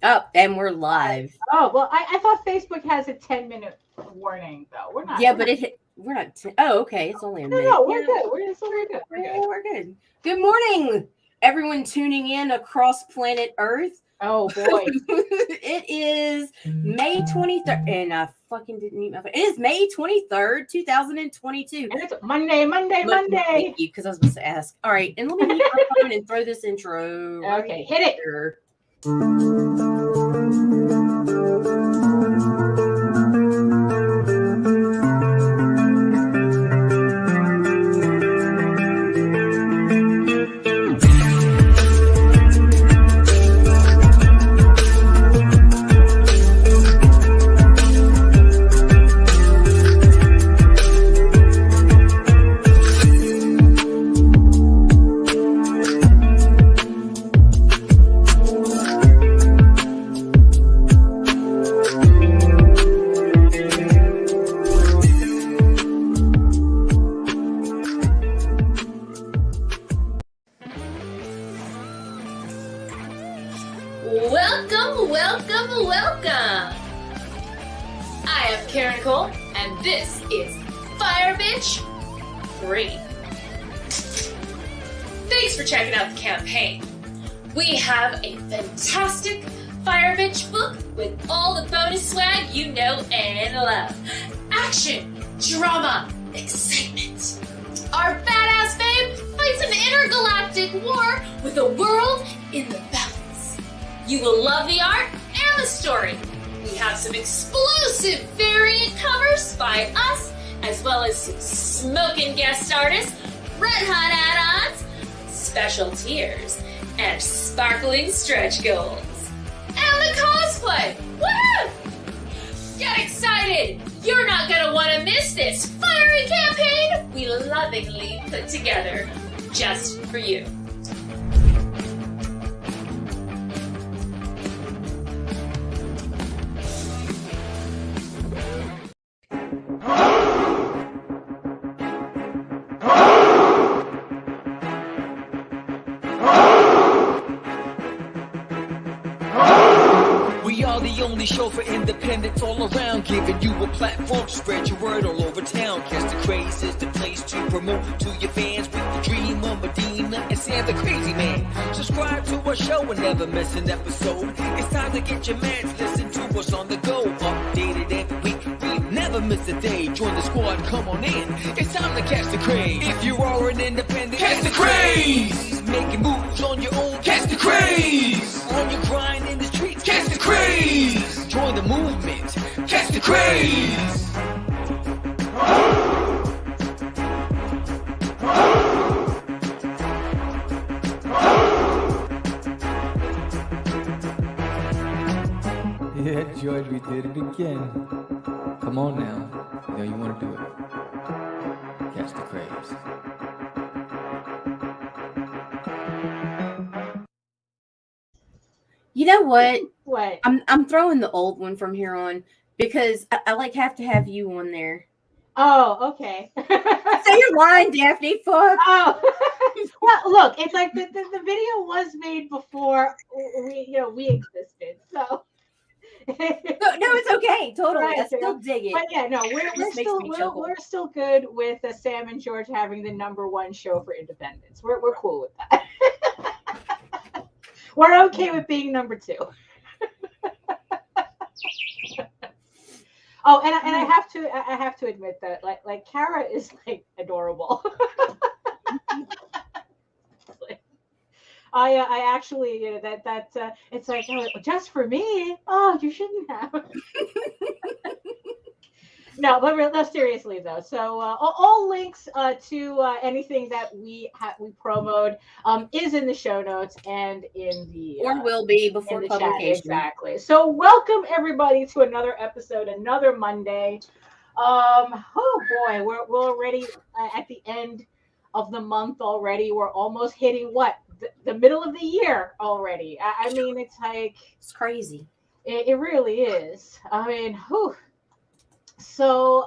Oh, and we're live. Oh, well, I thought Facebook has a 10-minute warning, though. We're not. Yeah, We're but not. we're not. Oh, okay. It's only a No, minute. no, Yeah, we're good. We're good. We're good. we're good. Good morning, everyone tuning in across planet Earth. Oh, boy. It is May 23rd, and I fucking didn't eat my phone. It is May 23rd, 2022. And it's Monday. Thank you, because I was supposed to ask. All right, and let me mute my phone and throw this intro. Okay, hit it. Here. Welcome! I am Karen Cole, and this is Fire Bitch 3. Thanks for checking out the campaign. We have a fantastic Fire Bitch book with all the bonus swag you know and love. Action, drama, excitement. Our badass babe fights an intergalactic war with a world in the balance. You will love the art and the story. We have some explosive variant covers by us, as well as some smoking guest artists, red hot add-ons, special tiers, and sparkling stretch goals. And the cosplay! Woo! Get excited! You're not gonna want to miss this fiery campaign we lovingly put together just for you. We are the only show for independents all around, giving you a platform to spread your word all over town. Cast the Craze is the place to promote to your fans with the dream of Medina and Sam the Crazy Man. Subscribe to our show and never miss an episode. It's time to get your mans, listen to us on the go. Updated every week, we never miss a day. Join the squad, come on in. It's time to catch the craze. If you are an independent, catch the craze. Making moves on your own, catch the craze. On your grind in the streets, catch the craze. Join the movement, catch the craze. Yeah, George, we did it again. Come on now. You know you want to do it. Catch the craze. You know what? What? I'm throwing the old one from here on because I like have to have you on there. Oh, okay. Say your line, Daphne. Fuck. Oh, well, look, it's like the video was made before we existed, so. No, it's okay. Totally. Right, I still dig it. But yeah, no, we're Just makes me chuckle. we're still good with Sam and George having the #1 show for independence. We're cool with that. We're okay with being #2. Oh, and I have to admit that like Kara is like adorable. I actually it's like, oh, just for me. Oh, you shouldn't have. No, but seriously though. So all links to anything that we promoted is in the show notes and in the or will be before in the publication. chat. Exactly. So welcome everybody to another episode, another Monday. Oh boy, we're already at the end of the month already. We're almost hitting what? The middle of the year already. I mean, it's like it's crazy. It really is. I mean, whew. So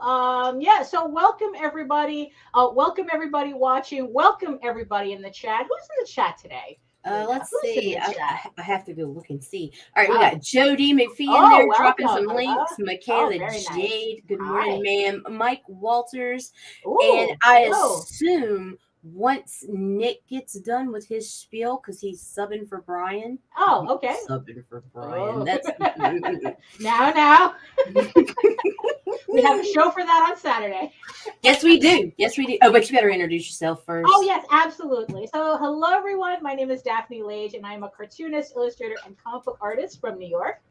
so welcome everybody. Welcome everybody watching. Welcome everybody in the chat. Who's in the chat today? Let's Who's in see. the chat? I have to go look and see. All right, we Oh. got Jody McPhee Oh, in there dropping welcome. some links. Michaela very nice. Jade, good Hi. morning, ma'am. Mike Walters, Ooh, and I hello. assume once Nick gets done with his spiel, because he's subbing for Brian. Oh, okay. Subbing for Brian. Oh. That's now. We have a show for that on Saturday. Yes, we do. Yes, we do. Oh, but you better introduce yourself first. Oh, yes, absolutely. So, hello, everyone. My name is Daphne Lage, and I'm a cartoonist, illustrator, and comic book artist from New York.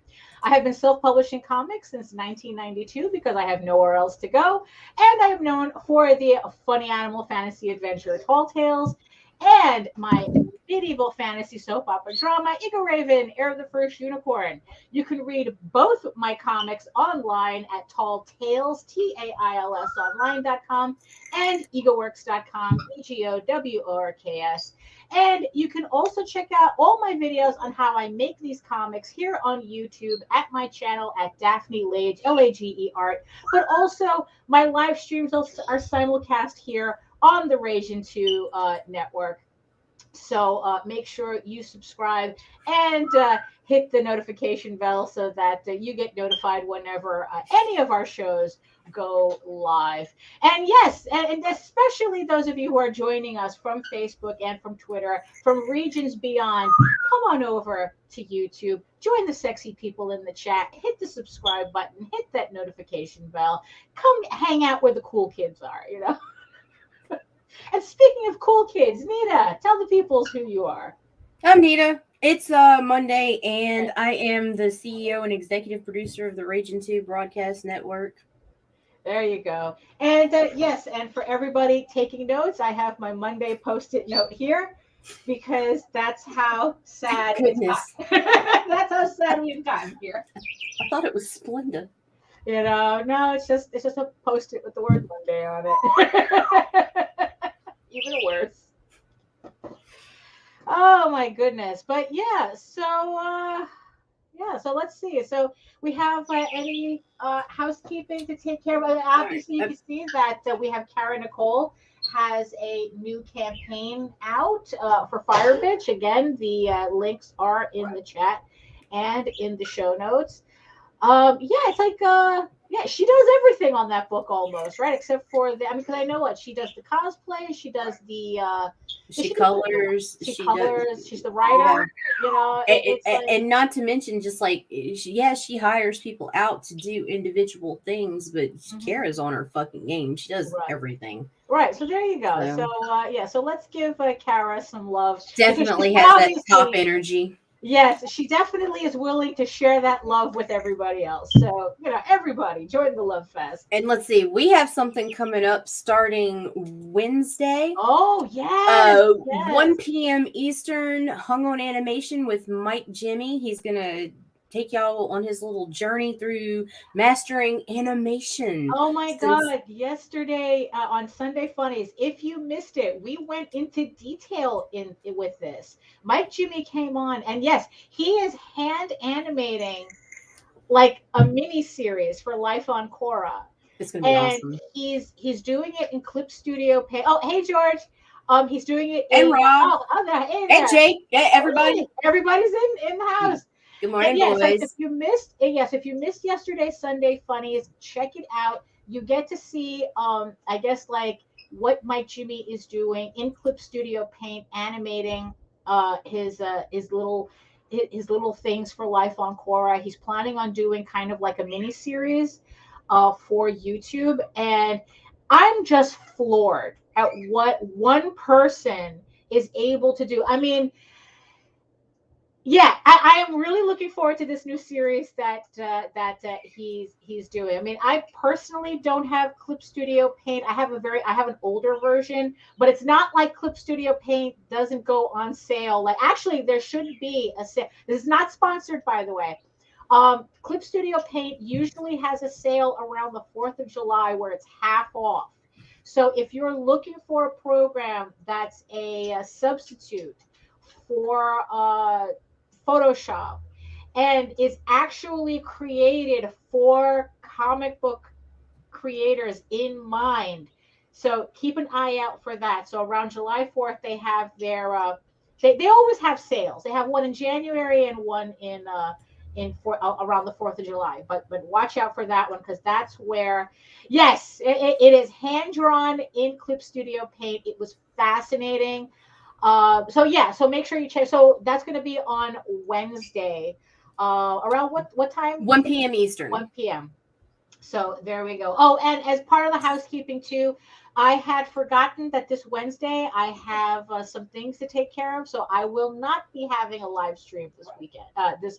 I have been self-publishing comics since 1992 because I have nowhere else to go. And I am known for the funny animal fantasy adventure Tall Tales and my medieval fantasy soap opera drama, Eagle Raven, Heir of the First Unicorn. You can read both my comics online at Tall Tales, TAILS online.com, and eagleworks.com, EGOWORKS. And you can also check out all my videos on how I make these comics here on YouTube at my channel at Daphne Lage, L-A-G-E art. But also my live streams are simulcast here on the Ragin 2 network. So make sure you subscribe and hit the notification bell so that you get notified whenever any of our shows go live. And yes, and especially those of you who are joining us from Facebook and from Twitter, from regions beyond, come on over to YouTube, join the sexy people in the chat, hit the subscribe button, hit that notification bell, come hang out where the cool kids are, you know. And speaking of cool kids, Nita, tell the peoples who you are. I'm Nita. It's Monday, and I am the CEO and executive producer of the Ragin 2 Broadcast Network. There you go. And yes, and for everybody taking notes, I have my Monday post-it note here because that's how sad Goodness. that's how sad we've gotten here. I thought it was Splenda. You know, no, it's just a post-it with the word Monday on it. Even worse. Oh my goodness. But yeah, so let's see. So we have any housekeeping to take care of. Obviously, you can see that we have Kara Nicole has a new campaign out for Fire Bitch. Again, the links are in the chat and in the show notes. It's like she does everything on that book almost, right? Except for because I know what she does, the cosplay, she does the she colors, she colors, she's the writer, you know. And not to mention, just like she hires people out to do individual things, but Kara's on her fucking game. She does everything. Right. So there you go. So let's give Kara some love. Definitely has that top energy. Yes, she definitely is willing to share that love with everybody else. So, you know, everybody join the Love Fest. And let's see, we have something coming up starting Wednesday. Oh, yes. 1 p.m. Eastern, Hung on Animation with Mike Jimmy. He's going to take y'all on his little journey through mastering animation. Oh my God. Yesterday on Sunday Funnies, if you missed it, we went into detail with this. Mike Jimmy came on, and yes, he is hand animating like a mini series for Life on Quora. It's gonna be awesome. He's doing it in Clip Studio Paint. Oh, hey George. He's doing it and Rob. Hey Jake. Yeah, everybody. Everybody's in the house. Good morning, boys. So if you missed yesterday's Sunday Funnies, check it out. You get to see, I guess, like what Mike Jimmy is doing in Clip Studio Paint, animating his little things for Life on Quora. He's planning on doing kind of like a mini series for YouTube, and I'm just floored at what one person is able to do. I mean, yeah, I am really looking forward to this new series that he's doing. I mean, I personally don't have Clip Studio Paint. I have an older version, but it's not like Clip Studio Paint doesn't go on sale. Like, actually, there should be a sale. This is not sponsored, by the way. Clip Studio Paint usually has a sale around the 4th of July where it's half off. So if you're looking for a program that's a substitute for Photoshop and is actually created for comic book creators in mind, so keep an eye out for that. So around July 4th, they have their they always have sales. They have one in January and one in around the 4th of July. But watch out for that one, because that's where, yes, it is hand drawn in Clip Studio Paint. It was fascinating. So make sure you check. So that's going to be on Wednesday, around what time? 1 p.m. Eastern. 1 p.m. So there we go. Oh, and as part of the housekeeping too, I had forgotten that this Wednesday I have some things to take care of, so I will not be having a live stream this weekend. This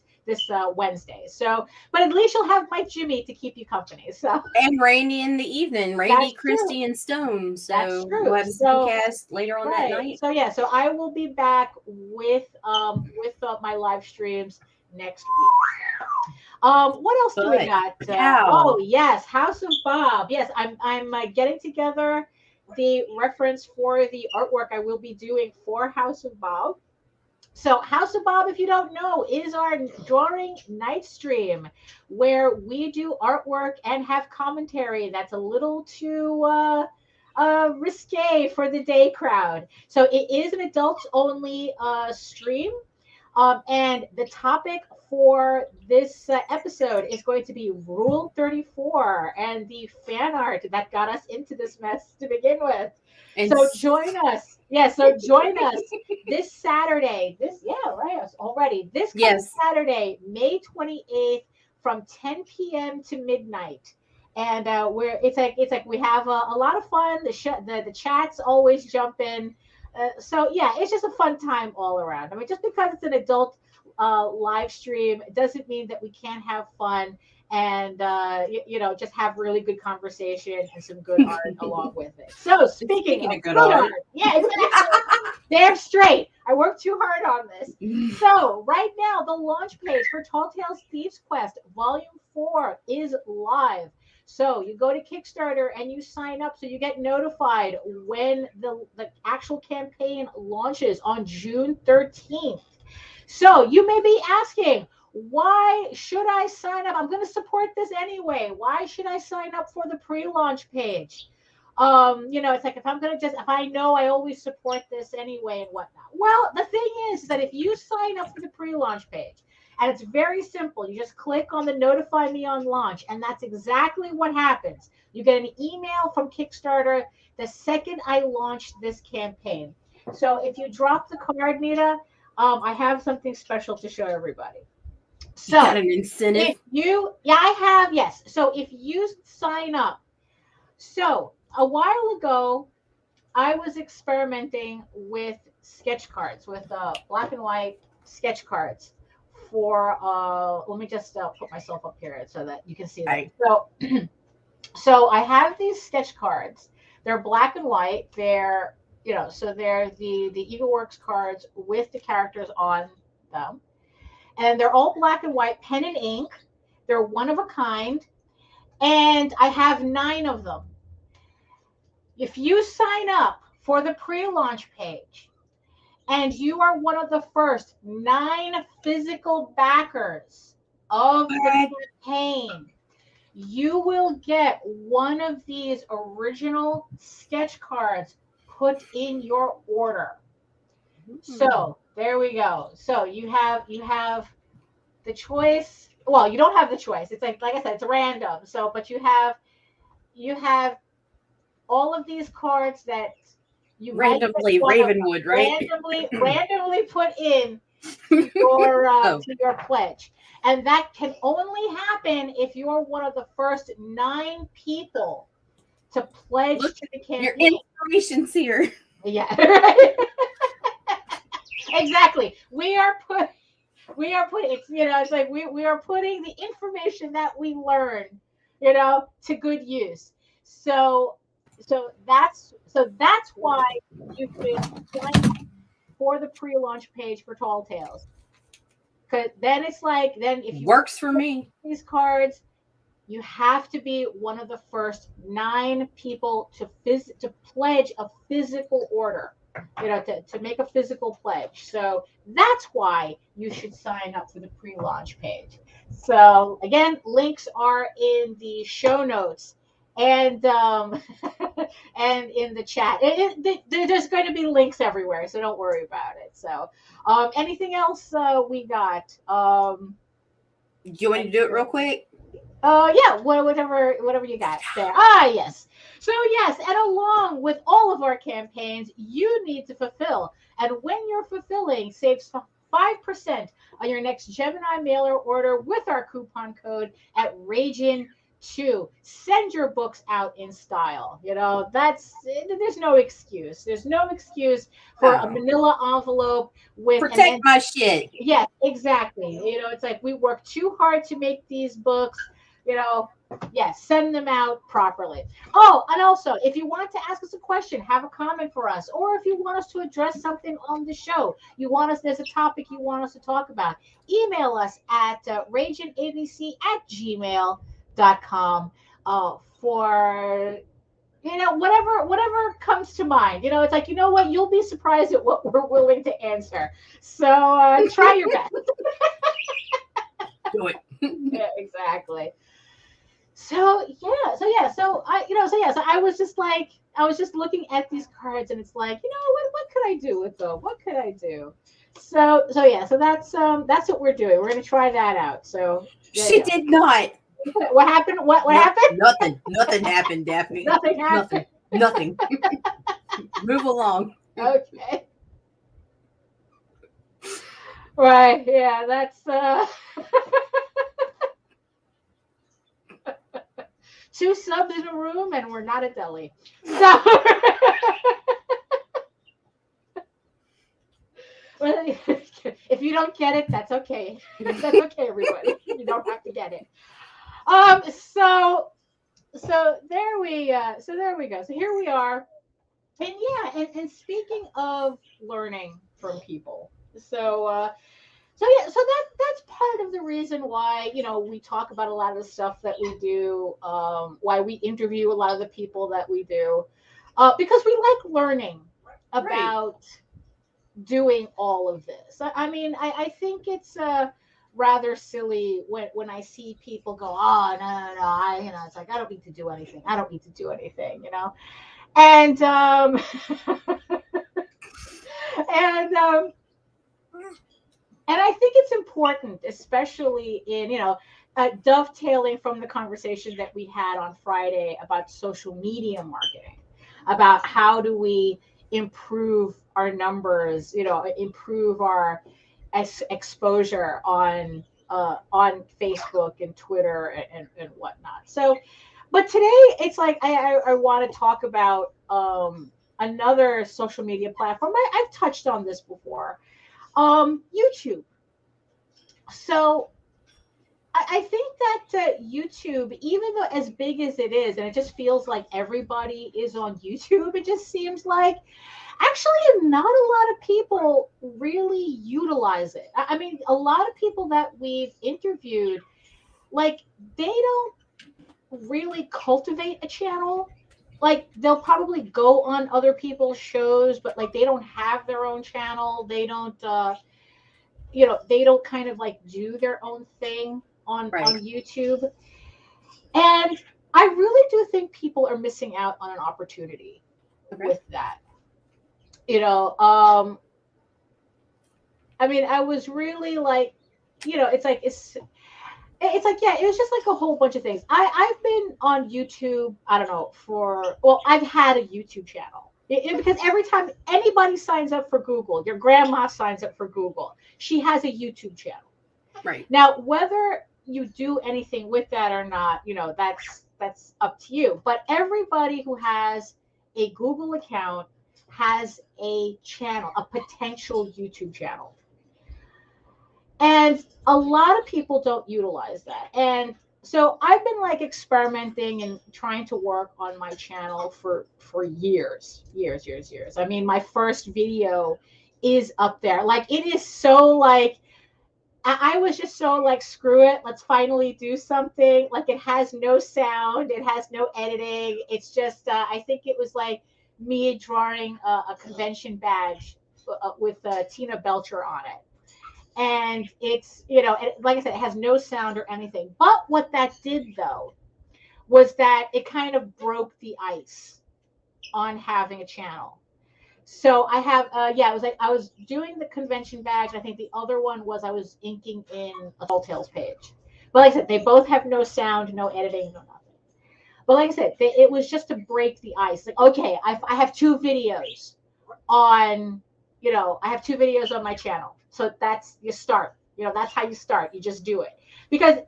Wednesday. So, but at least you'll have Mike Jimmy to keep you company. So, and Randy in the evening, Randy, That's Christy, true. and Stone. So That's true. we'll have a So- cast later on that night. So yeah, so I will be back with my live streams next week. What else do we Good. got? Wow. Oh yes, House of Bob. Yes, I'm getting together the reference for the artwork I will be doing for House of Bob. So House of Bob, if you don't know, is our drawing night stream where we do artwork and have commentary that's a little too risque for the day crowd. So it is an adults only stream. And the topic for this episode is going to be Rule 34 and the fan art that got us into this mess to begin with. And So join us. Yeah, so join us this Saturday. This coming Saturday, May 28th from 10 p.m. to midnight. And it's like we have a lot of fun. The chats always jump in. So yeah, it's just a fun time all around. I mean, just because it's an adult live stream doesn't mean that we can't have fun and just have really good conversation and some good art along with it. So speaking of good art, yeah, exactly. Damn straight. I worked too hard on this. So right now, the launch page for Tall Tales Thieves Quest Volume 4 is live. So you go to Kickstarter and you sign up so you get notified when the actual campaign launches on June 13th. So you may be asking, why should I sign up? I'm going to support this anyway. Why should I sign up for the pre-launch page? It's like if I know I always support this anyway and whatnot. Well, the thing is that if you sign up for the pre-launch page, and it's very simple. You just click on the notify me on launch, and that's exactly what happens. You get an email from Kickstarter the second I launch this campaign. So if you drop the card, Nita, I have something special to show everybody. So got an incentive. I have, yes. So if you sign up, so a while ago, I was experimenting with sketch cards, with black and white sketch cards. For let me just put myself up here so that you can see that. Right. So I have these sketch cards. They're black and white. They're they're the EagleWorks cards with the characters on them, and they're all black and white, pen and ink. They're one of a kind, and I have 9 of them. If you sign up for the pre-launch page, and you are one of the first 9 physical backers of the campaign, you will get one of these original sketch cards put in your order. So there we go. So you have the choice. Well, you don't have the choice. It's like I said, it's random. So, but you have all of these cards that you randomly Ravenwood, right? Randomly put in to your pledge. And that can only happen if you're one of the first 9 people to pledge to the campaign. Your inspiration's here. Yeah, right. Exactly. We are putting it's like we are putting the information that we learn, to good use. So that's why you should sign up for the pre-launch page for Tall Tales. Because then if you works for me, these cards, you have to be one of the first 9 people to pledge a physical order, to make a physical pledge. So that's why you should sign up for the pre-launch page. So again, links are in the show notes. And and in the chat. There's going to be links everywhere, so don't worry about it. So, anything else we got? Do you want to do it real quick? Yeah, whatever you got there. Ah, yes. So yes, and along with all of our campaigns, you need to fulfill. And when you're fulfilling, saves 5% on your next Gemini mailer order with our coupon code at Ragin2. Send your books out in style. There's no excuse. There's no excuse for a manila envelope with protect my shit. Yes, exactly. It's like we work too hard to make these books. Yes, send them out properly. Oh, and also, if you want to ask us a question, have a comment for us, or if you want us to address something on the show, there's a topic you want us to talk about, email us at raginabc@gmail.com for whatever comes to mind. It's like, you know what, you'll be surprised at what we're willing to answer. So try your best. Do it. Yeah, exactly. So I was just looking at these cards, and it's like, what could I do with them? What could I do? So that's what we're doing. We're gonna try that out. So she did not. What happened? What happened? Nothing happened, Daphne. Nothing happened. Nothing. Move along. Okay. Right. Yeah. That's. Two subs in a room, and we're not a deli. So, if you don't get it, that's okay. That's okay, everybody. You don't have to get it. So there we go. So here we are, and and speaking of learning from people, so that's part of the reason why we talk about a lot of the stuff that we do, why we interview a lot of the people that we do, because we like learning about doing all of this. I mean, I think it's rather silly when I see people go, oh no, it's like, I don't need to do anything, and and I think it's important, especially in, dovetailing from the conversation that we had on Friday about social media marketing, about how do we improve our numbers, improve our exposure on Facebook and Twitter and whatnot. So, but today it's like I want to talk about another social media platform. I've touched on this before. YouTube. So I think that YouTube, even though as big as it is, and it just feels like everybody is on YouTube, it just seems like actually not a lot of people really utilize it. I mean, a lot of people that we've interviewed, like, they don't really cultivate a channel. Like, they'll probably go on other people's shows, but like they don't have their own channel. They don't they don't kind of like do their own thing on YouTube. And I really do think people are missing out on an opportunity with that. I mean, I was really like, it's like it was just like a whole bunch of things. I've been on YouTube, I don't know, I've had a YouTube channel. Because every time anybody signs up for Google, your grandma signs up for Google, she has a YouTube channel. Right. Now, whether you do anything with that or not, that's up to you. But everybody who has a Google account has a channel, a potential YouTube channel. And a lot of people don't utilize that. And so I've been like experimenting and trying to work on my channel for years. I mean, my first video is up there. Like, it is so like, I was just so like, screw it, let's finally do something. Like, it has no sound, it has no editing. It's just, I think it was like me drawing a convention badge with Tina Belcher on it. And it's, like I said, it has no sound or anything. But what that did, though, was that it kind of broke the ice on having a channel. So I have, it was like I was doing the convention badge. I think the other one was I was inking in a Tall Tales page. But like I said, they both have no sound, no editing, no nothing. But like I said, it was just to break the ice. Like, okay, I have 2 videos on, I have 2 videos on my channel. So that's you start. That's how you start. You just do it. Because,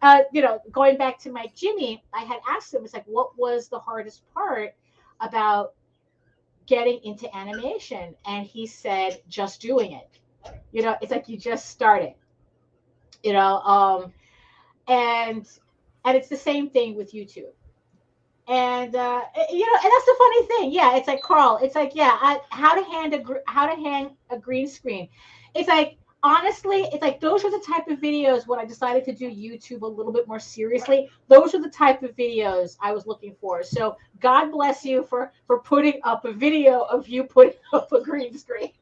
going back to Mike Jimmy, I had asked him, it's like, what was the hardest part about getting into animation? And he said, just doing it. It's like you just start it. And it's the same thing with YouTube. And and that's the funny thing. Yeah, it's like Carl. It's like how to hang a green screen. It's like honestly, it's like those are the type of videos when I decided to do YouTube a little bit more seriously. Those are the type of videos I was looking for. So God bless you for putting up a video of you putting up a green screen.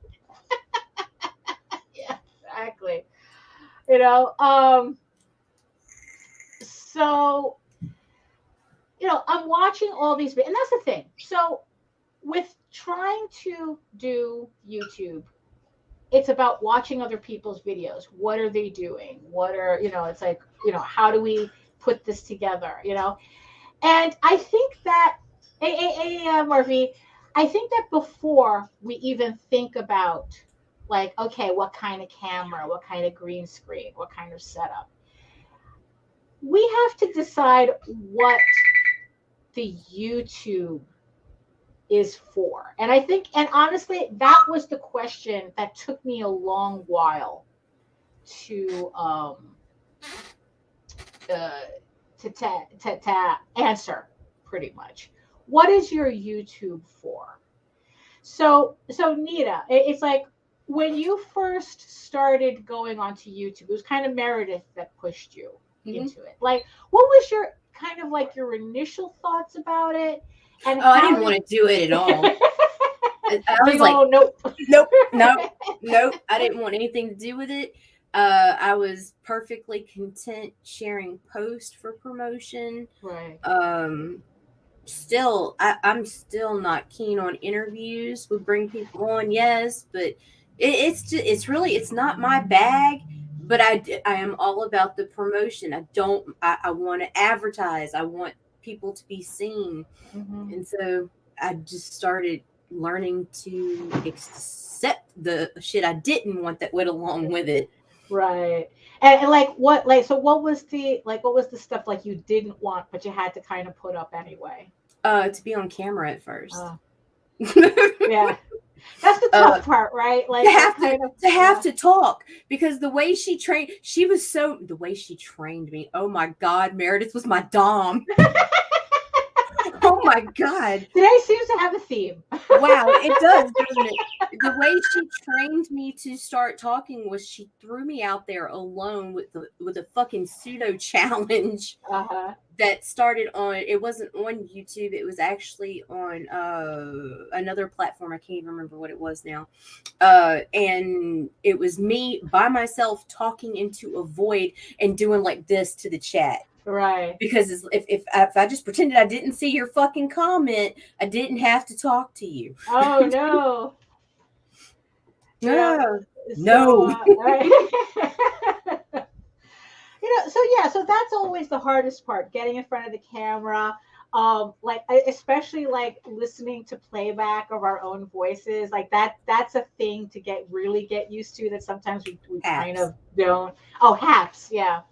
Yeah, exactly. So. I'm watching all these, and that's the thing. So with trying to do YouTube, it's about watching other people's videos. What are they doing? What are, it's like, how do we put this together, And I think that, Murphy, I think that before we even think about like, okay, what kind of camera, what kind of green screen, what kind of setup, we have to decide what the YouTube is for. And I think, and honestly, that was the question that took me a long while to answer, pretty much. What is your YouTube for? So Nita, it's like when you first started going onto YouTube, it was kind of Meredith that pushed you into it. Like, what was your kind of like your initial thoughts about it? And I didn't want to do it at all. I was like, nope. I didn't want anything to do with it. I was perfectly content sharing posts for promotion. Right. Still, I'm still not keen on interviews. We bring people on, yes, but it's not my bag. But I am all about the promotion. I want to advertise. I want people to be seen. Mm-hmm. And so I just started learning to accept the shit I didn't want that went along with it. Right. And what was the stuff like you didn't want, but you had to kind of put up anyway? To be on camera at first. Yeah. That's the tough part, right? Like to have to talk, because the way she trained me. Oh my God, Meredith was my dom. Oh my God. Today seems to have a theme. Wow, it does, doesn't it? The way she trained me to start talking was she threw me out there alone with a fucking pseudo challenge that started on. It wasn't on YouTube. It was actually on another platform. I can't even remember what it was now. And it was me by myself talking into a void and doing like this to the chat. Right. Because if I just pretended I didn't see your fucking comment, I didn't have to talk to you. Oh no. No. So that's always the hardest part, getting in front of the camera. Especially like listening to playback of our own voices, like that's a thing to get used to, that sometimes we kind of don't. Oh, haps, yeah.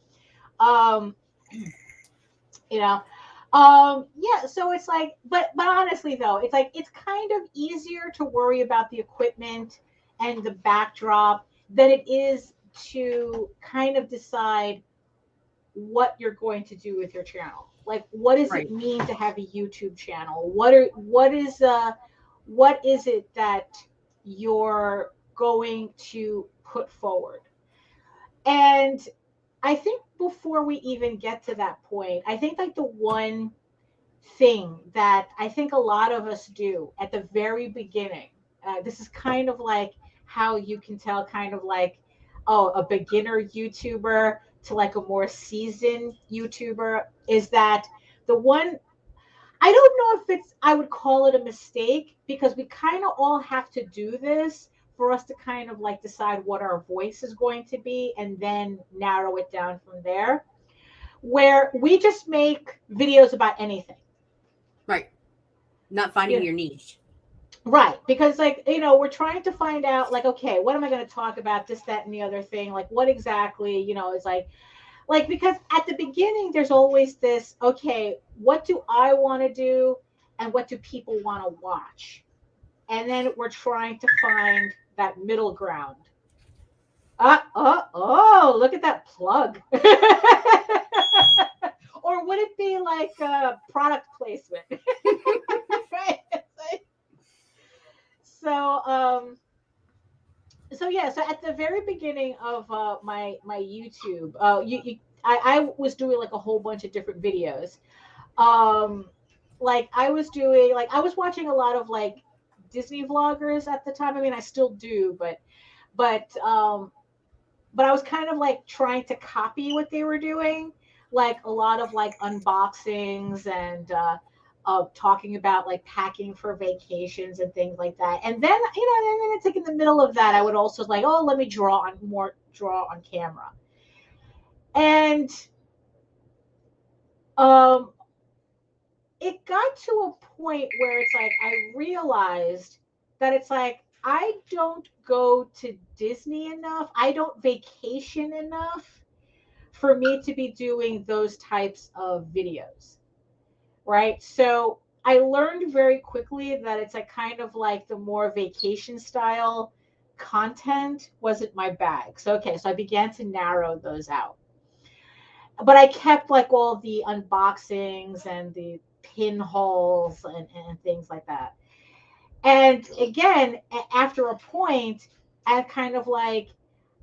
So it's like, but honestly though, it's like, it's kind of easier to worry about the equipment and the backdrop than it is to kind of decide what you're going to do with your channel. Like, what does it mean to have a YouTube channel? What is it that you're going to put forward? And I think before we even get to that point, I think like the one thing that I think a lot of us do at the very beginning, this is kind of like how you can tell kind of like, a beginner YouTuber to like a more seasoned YouTuber, is that the one, I don't know if I would call it a mistake, because we kind of all have to do this for us to kind of like decide what our voice is going to be and then narrow it down from there, where we just make videos about anything. Right. Not finding your niche. Right. Because like, we're trying to find out like, okay, what am I going to talk about? This, that, and the other thing. Like what exactly, is like, because at the beginning, there's always this, okay, what do I want to do? And what do people want to watch? And then we're trying to find that middle ground. Oh, look at that plug. Or would it be like product placement? Right? So at the very beginning of my YouTube, I was doing like a whole bunch of different videos. Like I was watching a lot of like Disney vloggers at the time. I mean, I still do, but I was kind of like trying to copy what they were doing, like a lot of like unboxings and talking about like packing for vacations and things like that. And then, and then it's like in the middle of that, I would also like, oh, let me draw on camera. And it got to a point where it's like I realized that it's like I don't go to Disney enough. I don't vacation enough for me to be doing those types of videos. Right? So I learned very quickly that it's like kind of like the more vacation style content wasn't my bag. So I began to narrow those out. But I kept like all the unboxings and the pinholes and things like that. And again, after a point, I kind of like,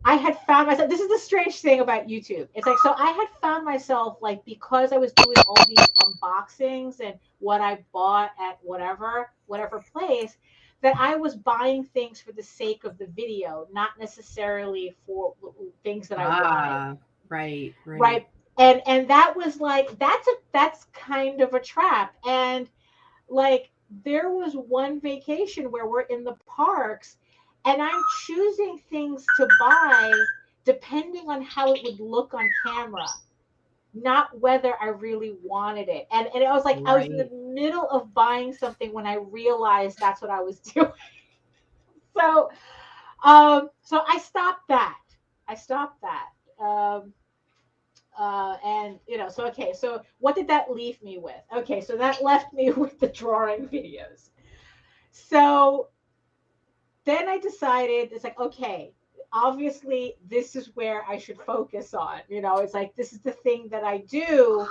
I had found myself, this is the strange thing about YouTube. It's like, so I had found myself like, because I was doing all these unboxings and what I bought at whatever place, that I was buying things for the sake of the video, not necessarily for things that I wanted. Right. And that was like, that's kind of a trap. And like, there was one vacation where we're in the parks and I'm choosing things to buy depending on how it would look on camera, not whether I really wanted it. And I was like, I was in the middle of buying something when I realized that's what I was doing. So I stopped that. And so what did that leave me with? Okay, so that left me with the drawing videos. So then I decided, it's like, okay, obviously this is where I should focus on. It's like, this is the thing that I do.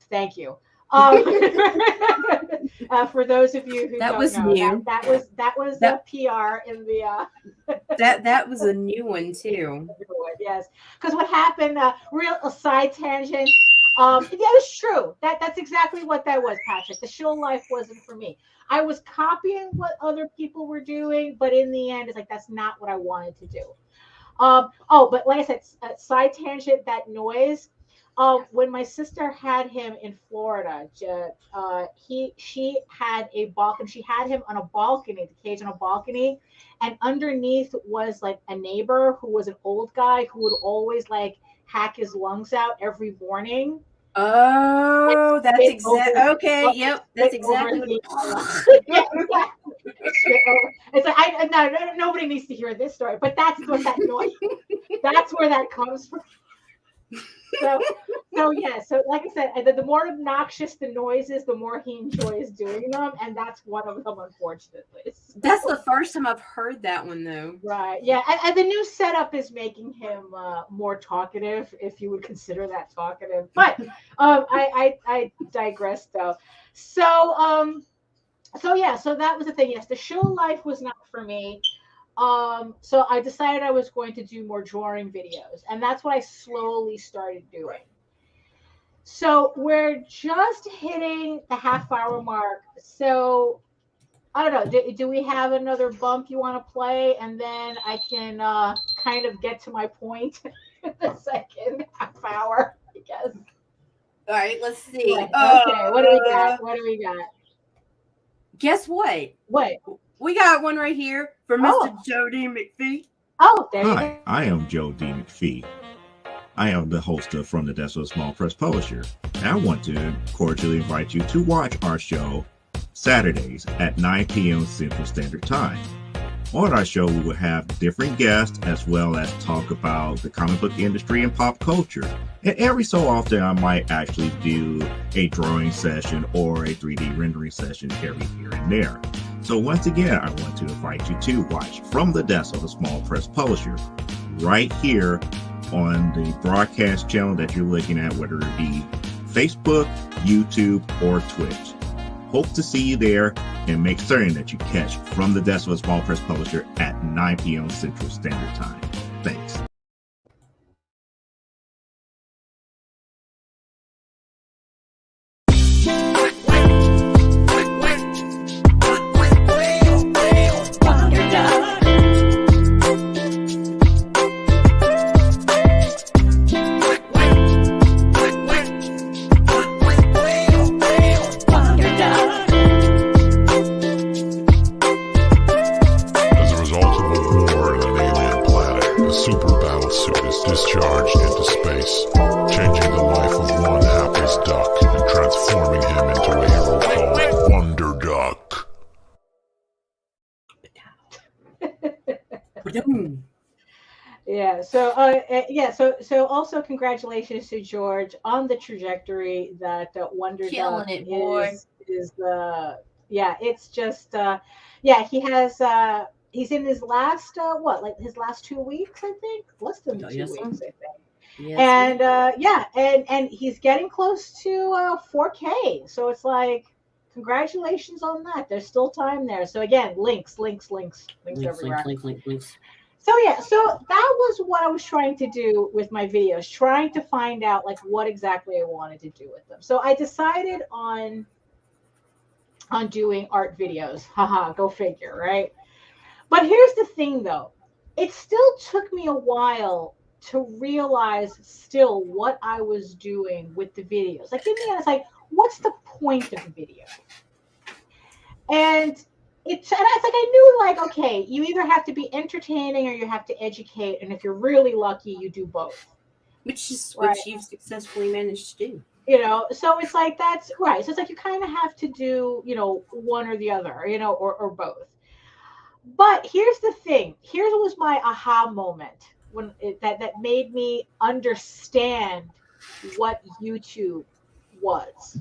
Thank you. For those of you who don't know, new. that was a PR in the that was a new one too. Yes, because what happened? A side tangent. That was true. That's exactly what that was, Patrick. The show life wasn't for me. I was copying what other people were doing, but in the end, it's like that's not what I wanted to do. But like I said, side tangent. That noise. When my sister had him in Florida, she had a balcony. She had him on a balcony, the cage on a balcony, and underneath was like a neighbor who was an old guy who would always like hack his lungs out every morning. Oh, that's exactly okay. Yep, that's exactly. Yeah, exactly. It's like nobody needs to hear this story, but that's what that noise. That's where that comes from. So like I said, the more obnoxious the noise is, the more he enjoys doing them, and that's one of them, unfortunately. So, that's the first time I've heard that one, though. Right? Yeah, and the new setup is making him more talkative, if you would consider that talkative. But I digress, though. So that was the thing. Yes, the show life was not for me. So I decided I was going to do more drawing videos, and that's what I slowly started doing. So we're just hitting the half-hour mark. So I don't know. Do we have another bump you want to play, and then I can kind of get to my point in the second half hour, I guess. All right, let's see. Okay, what do we got? What do we got? Guess what? What? We got one right here for Mr. Joe D. McPhee. Oh, there you go. Hi, I am Joe D. McPhee. I am the host of From the Desk of a Small Press Publisher. And I want to cordially invite you to watch our show Saturdays at 9 p.m. Central Standard Time. On our show, we will have different guests as well as talk about the comic book industry and pop culture. And every so often, I might actually do a drawing session or a 3D rendering session every here and there. So once again, I want to invite you to watch From the Desk of a Small Press Publisher right here on the broadcast channel that you're looking at, whether it be Facebook, YouTube, or Twitch. Hope to see you there, and make certain that you catch From the Desk of a Small Press Publisher at 9 p.m. Central Standard Time. Thanks. So also congratulations to George on the trajectory that Wonder Duck is it's just he has he's in his last his last 2 weeks, I think, less than 2 weeks, I think. Yes, and he's getting close to 4K, so it's like congratulations on that. There's still time there. So again, links everywhere. Links. So that was what I was trying to do with my videos, trying to find out like what exactly I wanted to do with them. So I decided on doing art videos. Haha, go figure, right? But here's the thing though. It still took me a while to realize still what I was doing with the videos. Like in the end, it's like, what's the point of the video? And it's like I knew, like, okay, you either have to be entertaining or you have to educate, and if you're really lucky, you do both. Which is what you've successfully managed to do. You know, so it's like that's right. So it's like you kind of have to do, one or the other, or both. But here's the thing. Here was my aha moment when that made me understand what YouTube was.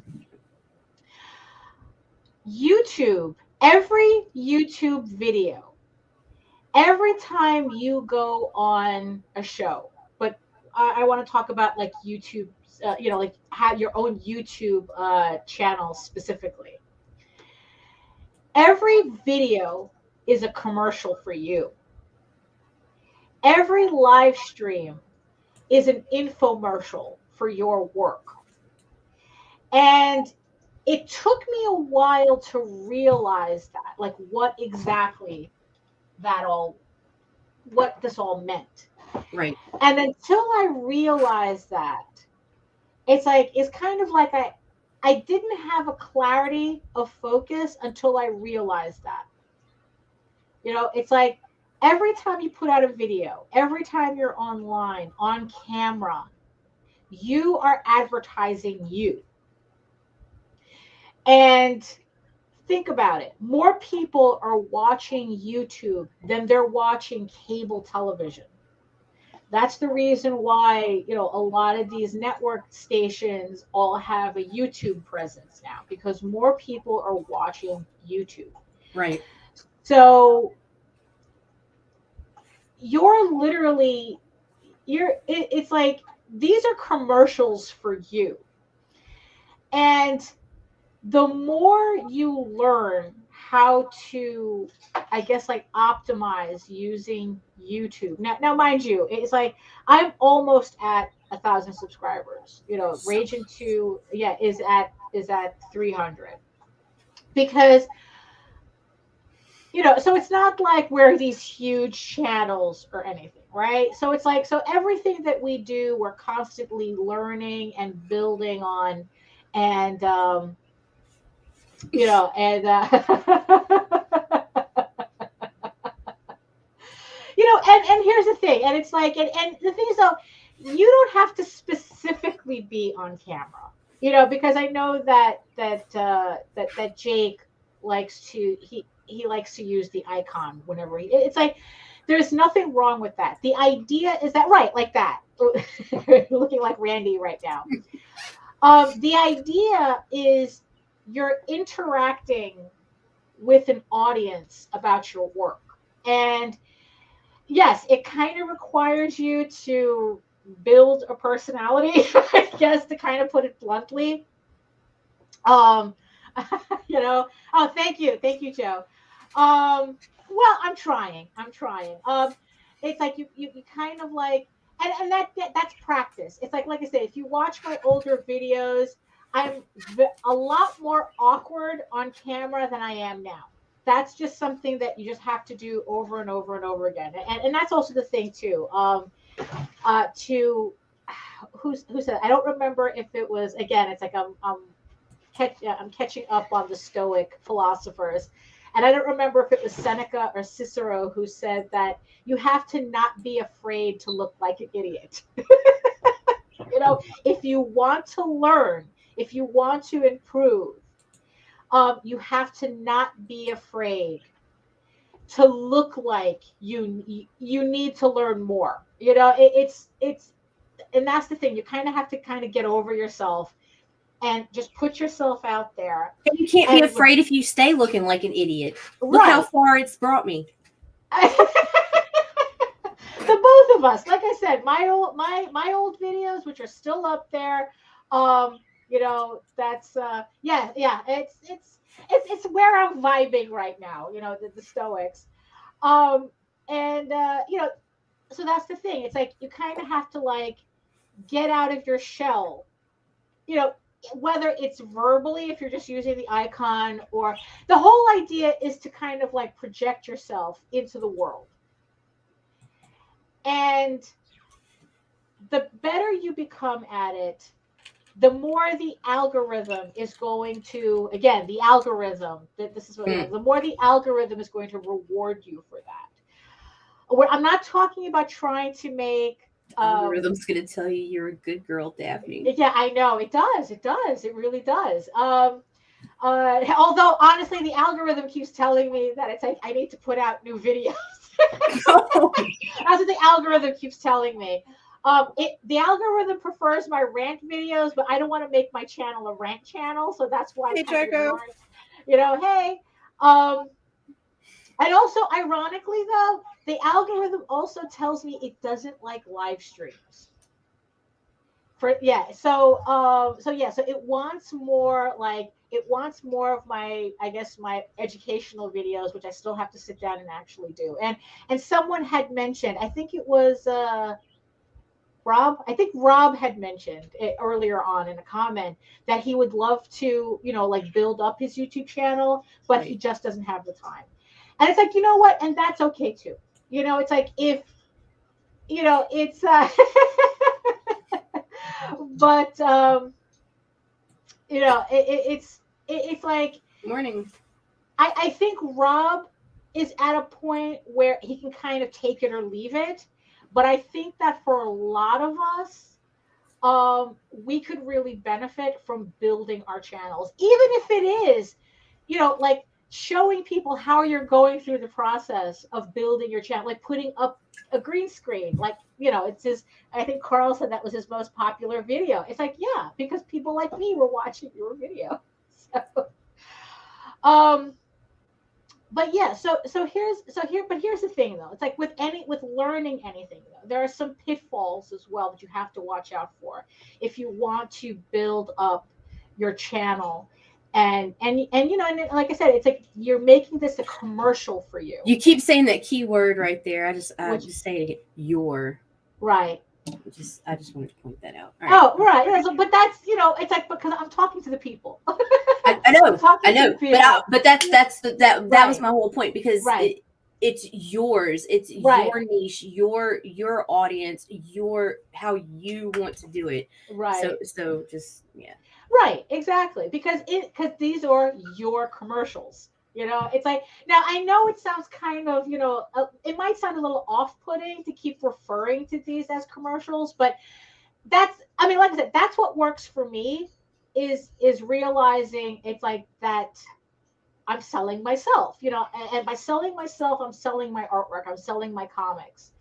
YouTube. Every YouTube video, every time you go on a show, but I want to talk about like YouTube, like have your own YouTube channel specifically. Every video is a commercial for you. Every live stream is an infomercial for your work. And it took me a while to realize that, like what exactly what this all meant. Right. And until I realized that, it's kind of like I didn't have a clarity of focus until I realized that. It's like every time you put out a video, every time you're online, on camera, you are advertising you. And think about it. More people are watching YouTube than they're watching cable television. That's the reason why, a lot of these network stations all have a YouTube presence now, because more people are watching YouTube. Right. So it's like these are commercials for you. And the more you learn how to, I guess, like optimize using YouTube. Now, mind you, it's like I'm almost at 1,000 subscribers. Ragin 2, is at 300. Because, so it's not like we're these huge channels or anything, right? So it's like, so everything that we do, we're constantly learning and building on, and you know, and you know, and here's the thing, and it's like, and the thing is though, you don't have to specifically be on camera, you know, because I know that Jake likes to he likes to use the icon whenever it's like, there's nothing wrong with that. The idea is that, right, like that, looking like Randy right now. The idea is you're interacting with an audience about your work. And yes, it kind of requires you to build a personality, I guess, to kind of put it bluntly. You know, oh, thank you, Joe. Well, I'm trying. It's like you kind of like, and that's practice. It's like I said, if you watch my older videos, I'm a lot more awkward on camera than I am now. That's just something that you just have to do over and over and over again. And that's also the thing too. Who said, I don't remember if it was, again, it's like I'm catching up on the Stoic philosophers. And I don't remember if it was Seneca or Cicero who said that you have to not be afraid to look like an idiot. You know, if you want to learn, if you want to improve, you have to not be afraid to look like you need to learn more. You know, it's and that's the thing. You kind of have to kind of get over yourself and just put yourself out there. And you can't be afraid if you stay looking like an idiot. Look right. how far it's brought me. The both of us, like I said, my old videos, which are still up there, you know, that's yeah, it's where I'm vibing right now, you know, the Stoics, and you know, so that's the thing. It's like you kind of have to like get out of your shell, you know, whether it's verbally, if you're just using the icon, or the whole idea is to kind of like project yourself into the world. And the better you become at it, the more the algorithm is going to, again, the algorithm, this is what the more the algorithm is going to reward you for that. I'm not talking about trying to make algorithm's going to tell you you're a good girl, Daphne. Yeah, I know. It does. It really does. Although honestly, the algorithm keeps telling me that it's like I need to put out new videos. That's what the algorithm keeps telling me. The algorithm prefers my rant videos, but I don't want to make my channel a rant channel, so that's why. Hey, Draco. You know, hey. And also, ironically, though, the algorithm also tells me it doesn't like live streams. So it wants more of my, I guess, my educational videos, which I still have to sit down and actually do. And someone had mentioned, I think it was Rob. I think Rob had mentioned it earlier on in a comment that he would love to, you know, like build up his YouTube channel, but he just doesn't have the time. And it's like, you know what? And that's okay too. You know, it's like if, you know, it's but you know, it's like morning. I think Rob is at a point where he can kind of take it or leave it, but I think that for a lot of us, we could really benefit from building our channels, even if it is, you know, like showing people how you're going through the process of building your channel, like putting up a green screen, like, you know, it's his, I think Carl said that was his most popular video. It's like, yeah, because people like me were watching your video. So, but yeah, but here's the thing though. It's like with learning anything though, there are some pitfalls as well that you have to watch out for if you want to build up your channel. And you know, and like I said, it's like you're making this a commercial for you. You keep saying that keyword right there. I just say it. Your right. I just wanted to point that out. Right. Oh, right. Yeah, so, but that's, you know, it's like because I'm talking to the people. I know. But that was my whole point because it's yours. It's Right. your niche, your audience, your how you want to do it. Right. So just yeah. Right, exactly. Because these are your commercials. You know, it's like, now I know it sounds kind of, it might sound a little off-putting to keep referring to these as commercials, but that's, I mean, like I said, that's what works for me is realizing it's like that I'm selling myself, and by selling myself, I'm selling my artwork, I'm selling my comics.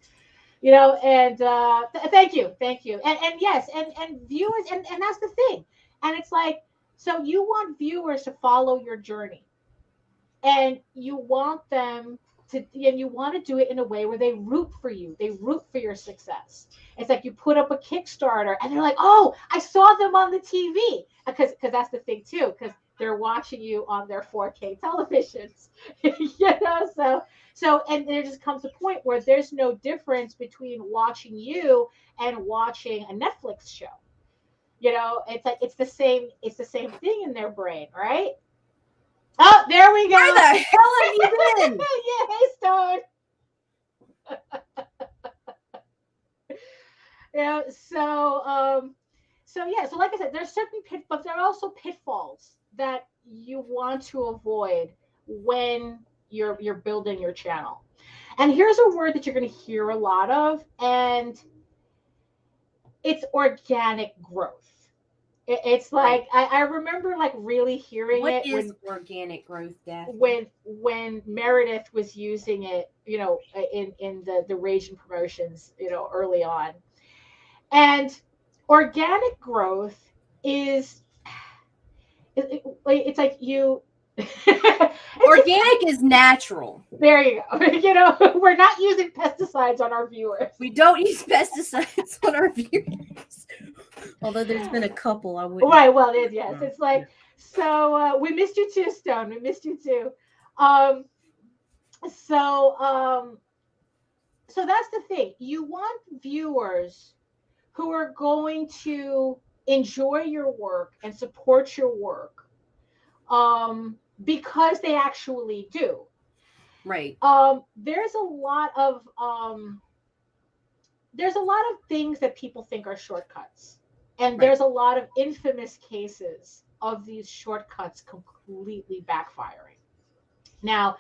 And thank you. And yes, and viewers, and that's the thing. And it's like, so you want viewers to follow your journey, and you want them to, and you want to do it in a way where they root for you, they root for your success. It's like you put up a Kickstarter and they're like, oh, I saw them on the TV, because that's the thing too, because they're watching you on their 4K televisions. So and there just comes a point where there's no difference between watching you and watching a Netflix show. It's like it's the same thing in their brain, right? Oh, there we go. Where the hell have you been? Yeah, hey, Stone. So like I said, there's certain but there are also pitfalls that you want to avoid when you're building your channel. And here's a word that you're going to hear a lot of, and it's organic growth. It's like, I remember like really hearing what it. What is organic growth, Daphne? When Meredith was using it, in the Ragin promotions, early on. And organic growth is, it's like you. Organic is natural. There you go. We're not using pesticides on our viewers. We don't use pesticides on our viewers. Although there's been a couple, I would. Right. Well, yes. It's like, so we missed you too, Stone. We missed you too. So that's the thing. You want viewers who are going to enjoy your work and support your work, because they actually do. Right. There's a lot of things that people think are shortcuts, and there's a lot of infamous cases of these shortcuts completely backfiring. Now,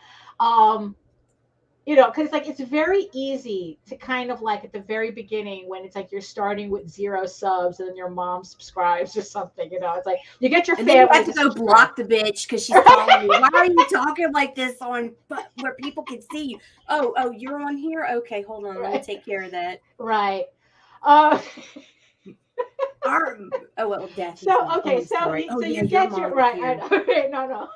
because it's like, it's very easy to kind of like at the very beginning, when it's like you're starting with 0 subs and then your mom subscribes or something, it's like you get your family. And then you have to go block the bitch because she's calling you. Why are you talking like this on where people can see you? Oh, you're on here? Okay, hold on. Let me take care of that. Right. Well, Daphne's so okay, so you get your right. No.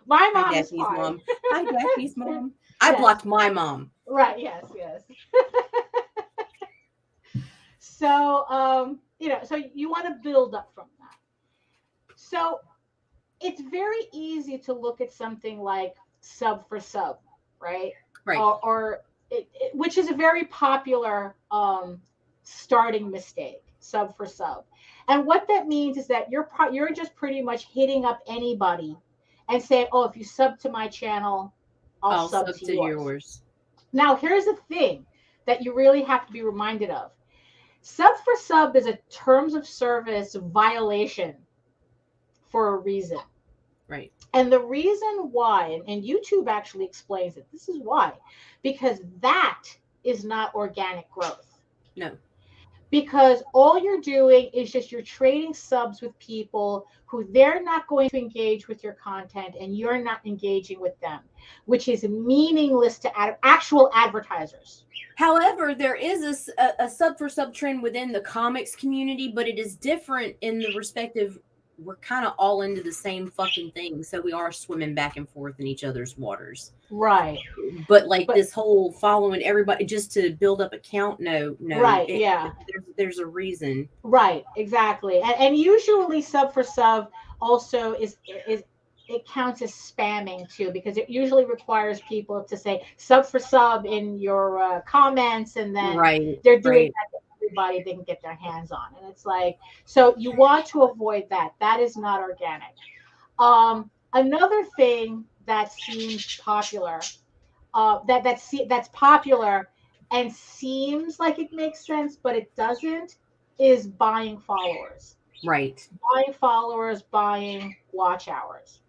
My mom is fine. Mom. Hi, Daphne's mom. I blocked my mom. Right. Yes. So, so you want to build up from that. So it's very easy to look at something like sub for sub, right? Right. Or which is a very popular starting mistake, sub for sub. And what that means is that you're just pretty much hitting up anybody and saying, oh, if you sub to my channel, I'll sub to yours. Now, here's the thing that you really have to be reminded of. Sub for sub is a terms of service violation for a reason. Right. And the reason why, and YouTube actually explains it, this is why, because that is not organic growth. No. Because all you're doing is just you're trading subs with people who they're not going to engage with your content and you're not engaging with them, which is meaningless to actual advertisers. However, there is a sub for sub trend within the comics community, but it is different in the respective. We're kind of all into the same fucking thing, so we are swimming back and forth in each other's waters. Right. But this whole following everybody just to build up account, no. Right, yeah. There's a reason. Right, exactly. And usually sub for sub also is it counts as spamming too, because it usually requires people to say sub for sub in your comments, and then they're doing that to everybody they can get their hands on. And it's like, so you want to avoid that. That is not organic. Another thing that seems popular that's popular and seems like it makes sense, but it doesn't, is buying followers. Right. Buying followers, buying watch hours.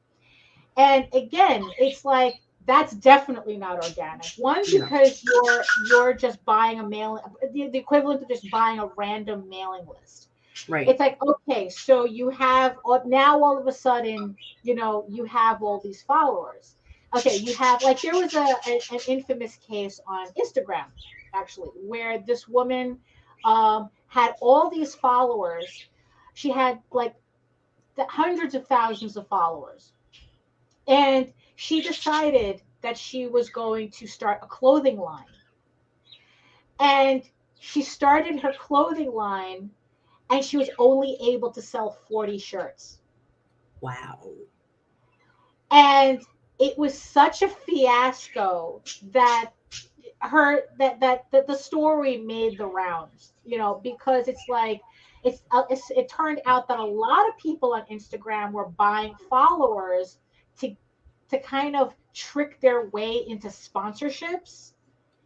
And again, it's like, that's definitely not organic. One, because you're just buying the equivalent of just buying a random mailing list. Right. It's like, okay, so you have now all of a sudden, you have all these followers. Okay, you have, like, there was an infamous case on Instagram, actually, where this woman had all these followers. She had like hundreds of thousands of followers. And she decided that she was going to start a clothing line. And she started her clothing line, and she was only able to sell 40 shirts. Wow. And it was such a fiasco that the story made the rounds, because it's like, it turned out that a lot of people on Instagram were buying followers to kind of trick their way into sponsorships.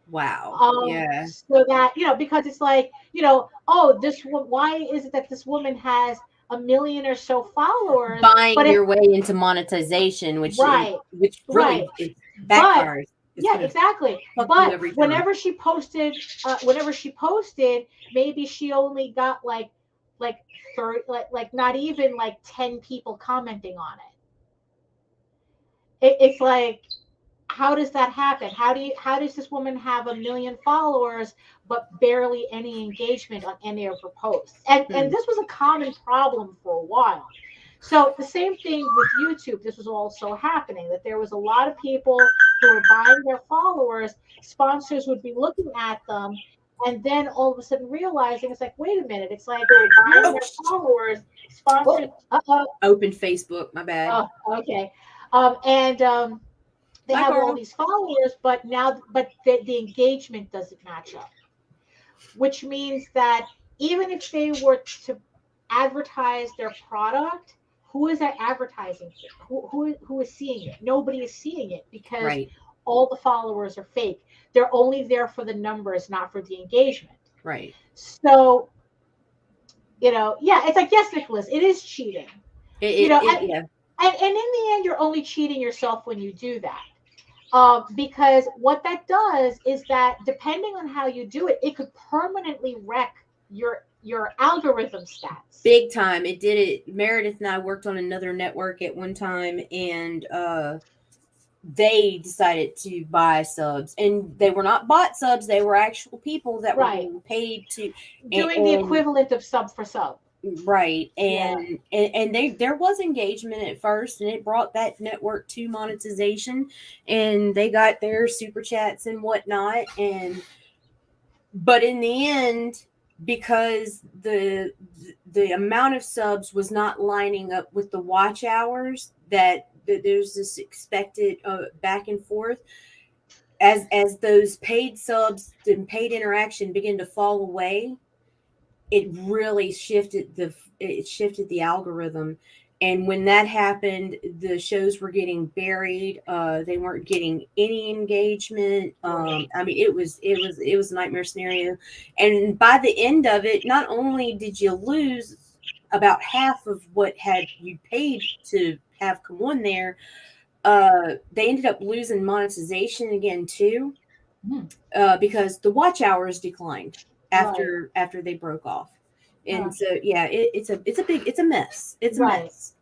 Wow. Yeah. So that, because it's like, why is it that this woman has 1 million or so followers? Buying your way into monetization, which really backfires. Yeah, exactly. But whenever she posted, maybe she only got like 30, like not even like 10 people commenting on it. It's like, how does that happen? How does this woman have 1 million followers but barely any engagement on any of her posts? And this was a common problem for a while. So the same thing with YouTube. This was also happening, that there was a lot of people who were buying their followers. Sponsors would be looking at them, and then all of a sudden realizing, it's like, wait a minute, it's like they're buying their followers. Sponsors. Open Facebook. My bad. Oh, okay. They have all these followers, but the engagement doesn't match up, which means that even if they were to advertise their product, who is that advertising to? Who is seeing it? Nobody is seeing it, because all the followers are fake. They're only there for the numbers, not for the engagement. Right. So, it's like, yes, Nicholas, it is cheating. And in the end, you're only cheating yourself when you do that. Because what that does is that, depending on how you do it, it could permanently wreck your algorithm stats. Big time. It did it. Meredith and I worked on another network at one time, and they decided to buy subs, and they were not bot subs. They were actual people that were being paid to doing the equivalent of sub for sub. Right. And there was engagement at first, and it brought that network to monetization, and they got their super chats and whatnot. But in the end, because the amount of subs was not lining up with the watch hours, that there's this expected back and forth, as those paid subs and paid interaction begin to fall away, it really shifted the algorithm. And when that happened, the shows were getting buried. They weren't getting any engagement. I mean, it was a nightmare scenario. And by the end of it, not only did you lose about half of what had you paid to have come on there, they ended up losing monetization again too, because the watch hours declined after they broke off. And so it's a mess. It's a mess.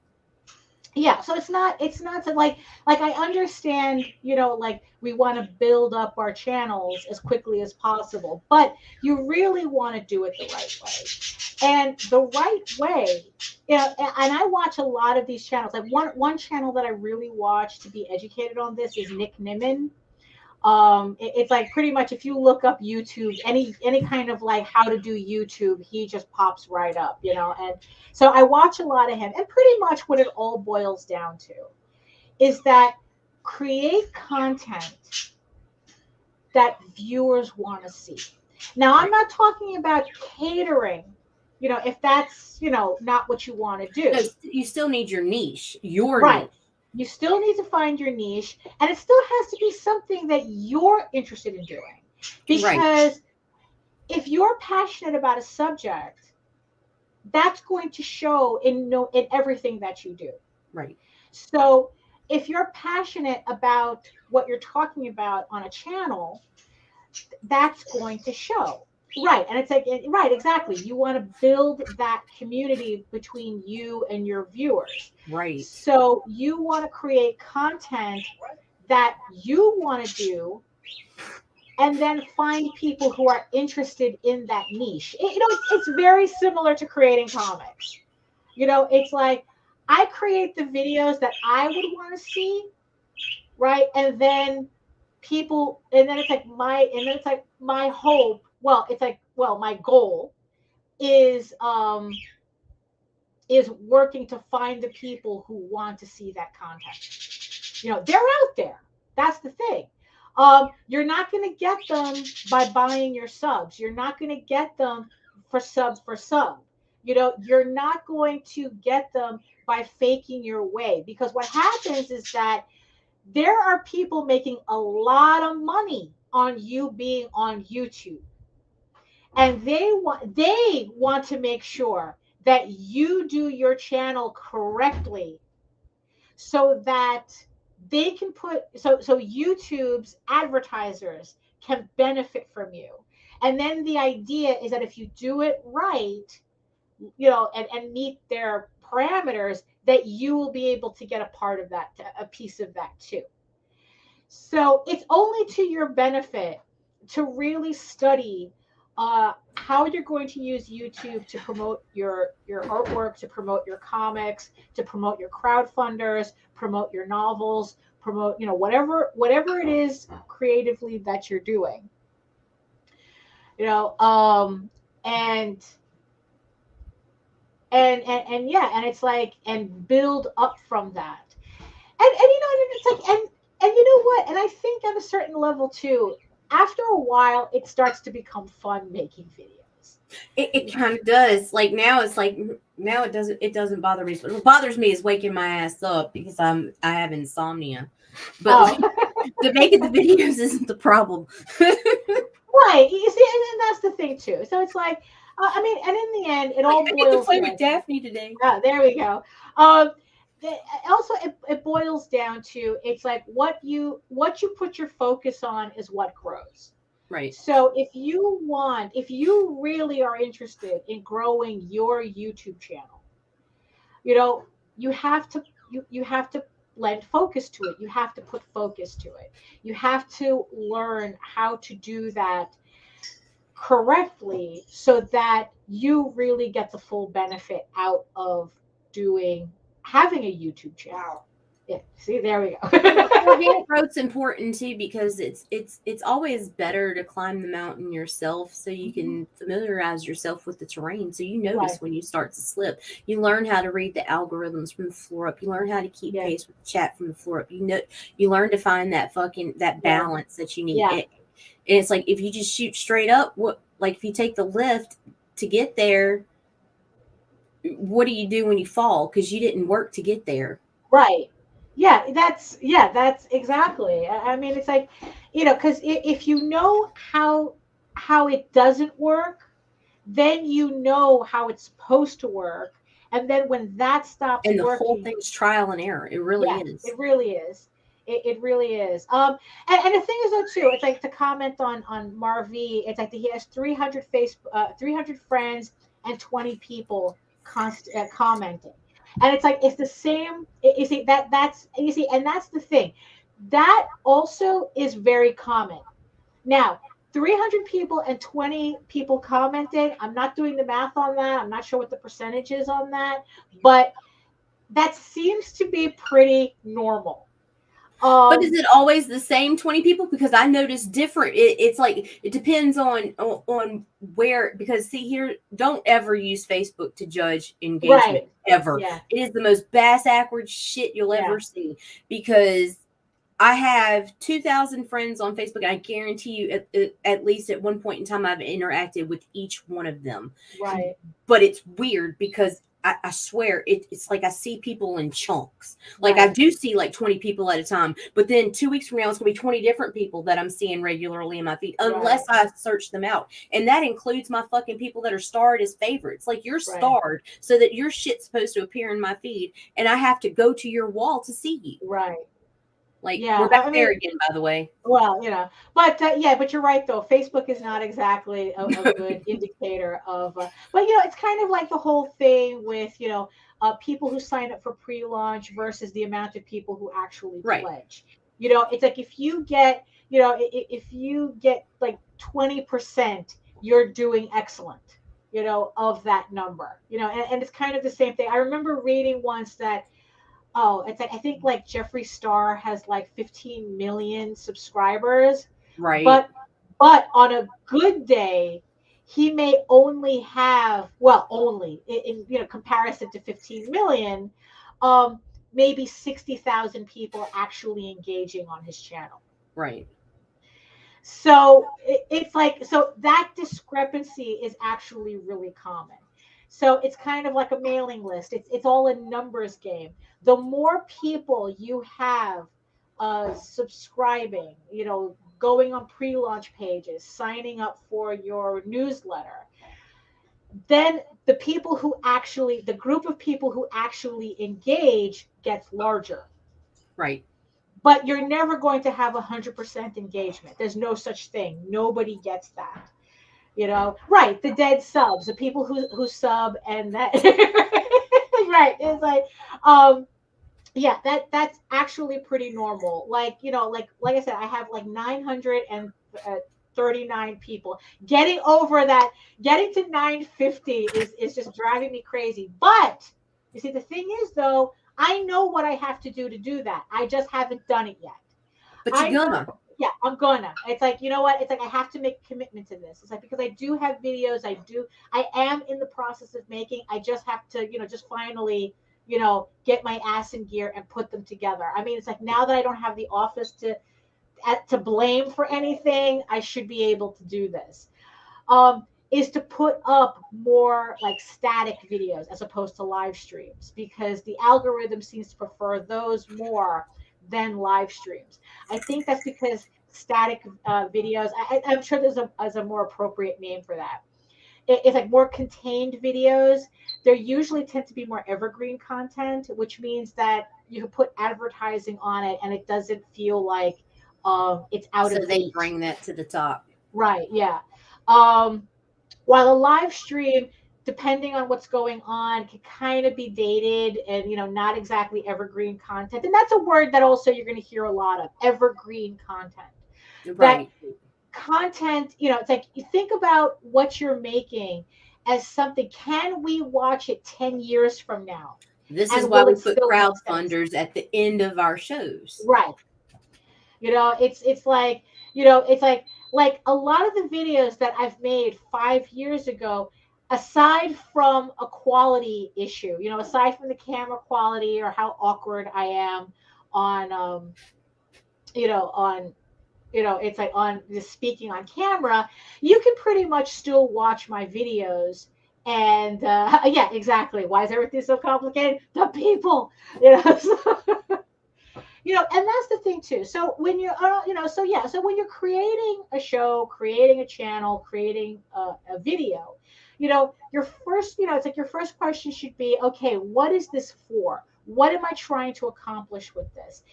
Yeah, so it's not so like I understand, like, we want to build up our channels as quickly as possible, but you really want to do it the right way. And the right way, and I watch a lot of these channels. Like one channel that I really watch to be educated on this is Nick Nimmin. It's like, pretty much, if you look up YouTube, any kind of like how to do YouTube, he just pops right up, and so I watch a lot of him. And pretty much what it all boils down to is that create content that viewers want to see. Now, I'm not talking about catering, if that's, not what you want to do. You still need your niche, niche. You still need to find your niche, and it still has to be something that you're interested in doing. Because if you're passionate about a subject, that's going to show in everything that you do. Right. So if you're passionate about what you're talking about on a channel, that's going to show. Right. And it's like, right, exactly. You want to build that community between you and your viewers. Right. So you want to create content that you want to do, and then find people who are interested in that niche. It's very similar to creating comics. It's like, I create the videos that I would want to see, right? And then it's like my hope. Well, it's like, my goal is working to find the people who want to see that content. They're out there. That's the thing. You're not going to get them by buying your subs. You're not going to get them for sub. You're not going to get them by faking your way, because what happens is that there are people making a lot of money on you being on YouTube, and they want to make sure that you do your channel correctly, so that they can so YouTube's advertisers can benefit from you. And then the idea is that if you do it right, and meet their parameters, that you will be able to get a part of that, a piece of that too. So it's only to your benefit to really study how you're going to use YouTube to promote your artwork, to promote your comics, to promote your crowdfunders, promote your novels, promote, whatever it is creatively that you're doing. And it's like, and build up from that. And it's like, and you know what? And I think at a certain level too, after a while, it starts to become fun making videos. It kind of does. Like now, it doesn't bother me. What bothers me is waking my ass up because I have insomnia. But the making the videos isn't the problem. Right. You see, and that's the thing too. So it's like, and in the end, it all boils. I get to play with Daphne today. There we go. Also, it boils down to, it's like what you put your focus on is what grows. Right. So if you really are interested in growing your YouTube channel, you have to lend focus to it. You have to put focus to it. You have to learn how to do that correctly, so that you really get the full benefit out of having a YouTube channel. Yeah, see, there we go. Organic growth's important too, because it's always better to climb the mountain yourself, so you can familiarize yourself with the terrain, so you notice when you start to slip. You learn how to read the algorithms from the floor up. You learn how to keep pace with the chat from the floor up. You learn to find that balance that you need. Yeah. And it's like, if you just shoot straight up, if you take the lift to get there, what do you do when you fall? Because you didn't work to get there. Right. Yeah, that's exactly. I mean, it's like, because if you know how it doesn't work, then you know how it's supposed to work. And then when that stops working, and the whole working, thing's trial and error. It really is. It really is. It really is. And the thing is though too, it's like, to comment on Marv, it's like he has 300 friends and 20 people commenting. And it's like, it's the same. You see, and that's the thing. That also is very common. Now, 300 people and 20 people commented. I'm not doing the math on that. I'm not sure what the percentage is on that, but that seems to be pretty normal. But is it always the same 20 people? Because I noticed different. It's like, it depends on where, because see here, don't ever use Facebook to judge engagement ever. Yeah. It is the most bass-ackwards shit you'll ever see, because I have 2,000 friends on Facebook, and I guarantee you at least at one point in time I've interacted with each one of them. Right. But it's weird because I swear it's like I see people in chunks. Like I do see like 20 people at a time, but then 2 weeks from now it's gonna be 20 different people that I'm seeing regularly in my feed, unless I search them out. And that includes my fucking people that are starred as favorites. Like you're starred so that your shit's supposed to appear in my feed, and I have to go to your wall to see you. Right. Like we're back there again, by the way. Well, but but you're right though. Facebook is not exactly a good indicator of. But it's kind of like the whole thing with people who sign up for pre-launch versus the amount of people who actually pledge. It's like if you get like 20%, you're doing excellent. Of that number. And it's kind of the same thing. I remember reading once that. Oh, it's like I think like Jeffree Star has like 15 million subscribers. Right. But on a good day, he may only have only in comparison to 15 million, maybe 60,000 people actually engaging on his channel. Right. So it's like that discrepancy is actually really common. So it's kind of like a mailing list. It's all a numbers game. The more people you have subscribing, going on pre-launch pages, signing up for your newsletter, then the group of people who actually engage gets larger. Right. But you're never going to have 100% engagement. There's no such thing. Nobody gets that. Right, the dead subs, the people who sub and that right, it's like that's actually pretty normal. Like like I said, I have like 939 people. Getting over that, getting to 950 is just driving me crazy. But you see, the thing is though, I know what I have to do that. I just haven't done it yet. But you're gonna. Yeah, I'm gonna. It's like, you know what? It's like I have to make a commitment to this. It's like because I do have videos. I am in the process of making. I just have to, just finally, get my ass in gear and put them together. I mean, it's like now that I don't have the office to blame for anything, I should be able to do this. Is to put up more like static videos as opposed to live streams, because the algorithm seems to prefer those more than live streams. I think that's because static videos, I'm sure there's a more appropriate name for that. It's like more contained videos. They usually tend to be more evergreen content, which means that you can put advertising on it and it doesn't feel like it's out of date. So they bring that to the top. Right, yeah. While a live stream, depending on what's going on, can kind of be dated and, not exactly evergreen content. And that's a word that also you're going to hear a lot of, evergreen content. Right. That content, it's like you think about what you're making as something, can we watch it 10 years from now? This is why we put crowdfunders at the end of our shows. Right. It's like, like a lot of the videos that I've made 5 years ago, aside from a quality issue, aside from the camera quality or how awkward I am on, it's like on the speaking on camera, you can pretty much still watch my videos. And yeah, exactly. Why is everything so complicated? The people, and that's the thing too. So when you're, so when you're creating a show, creating a channel, creating a video, your first, it's like your first question should be, okay, what is this for? What am I trying to accomplish with this?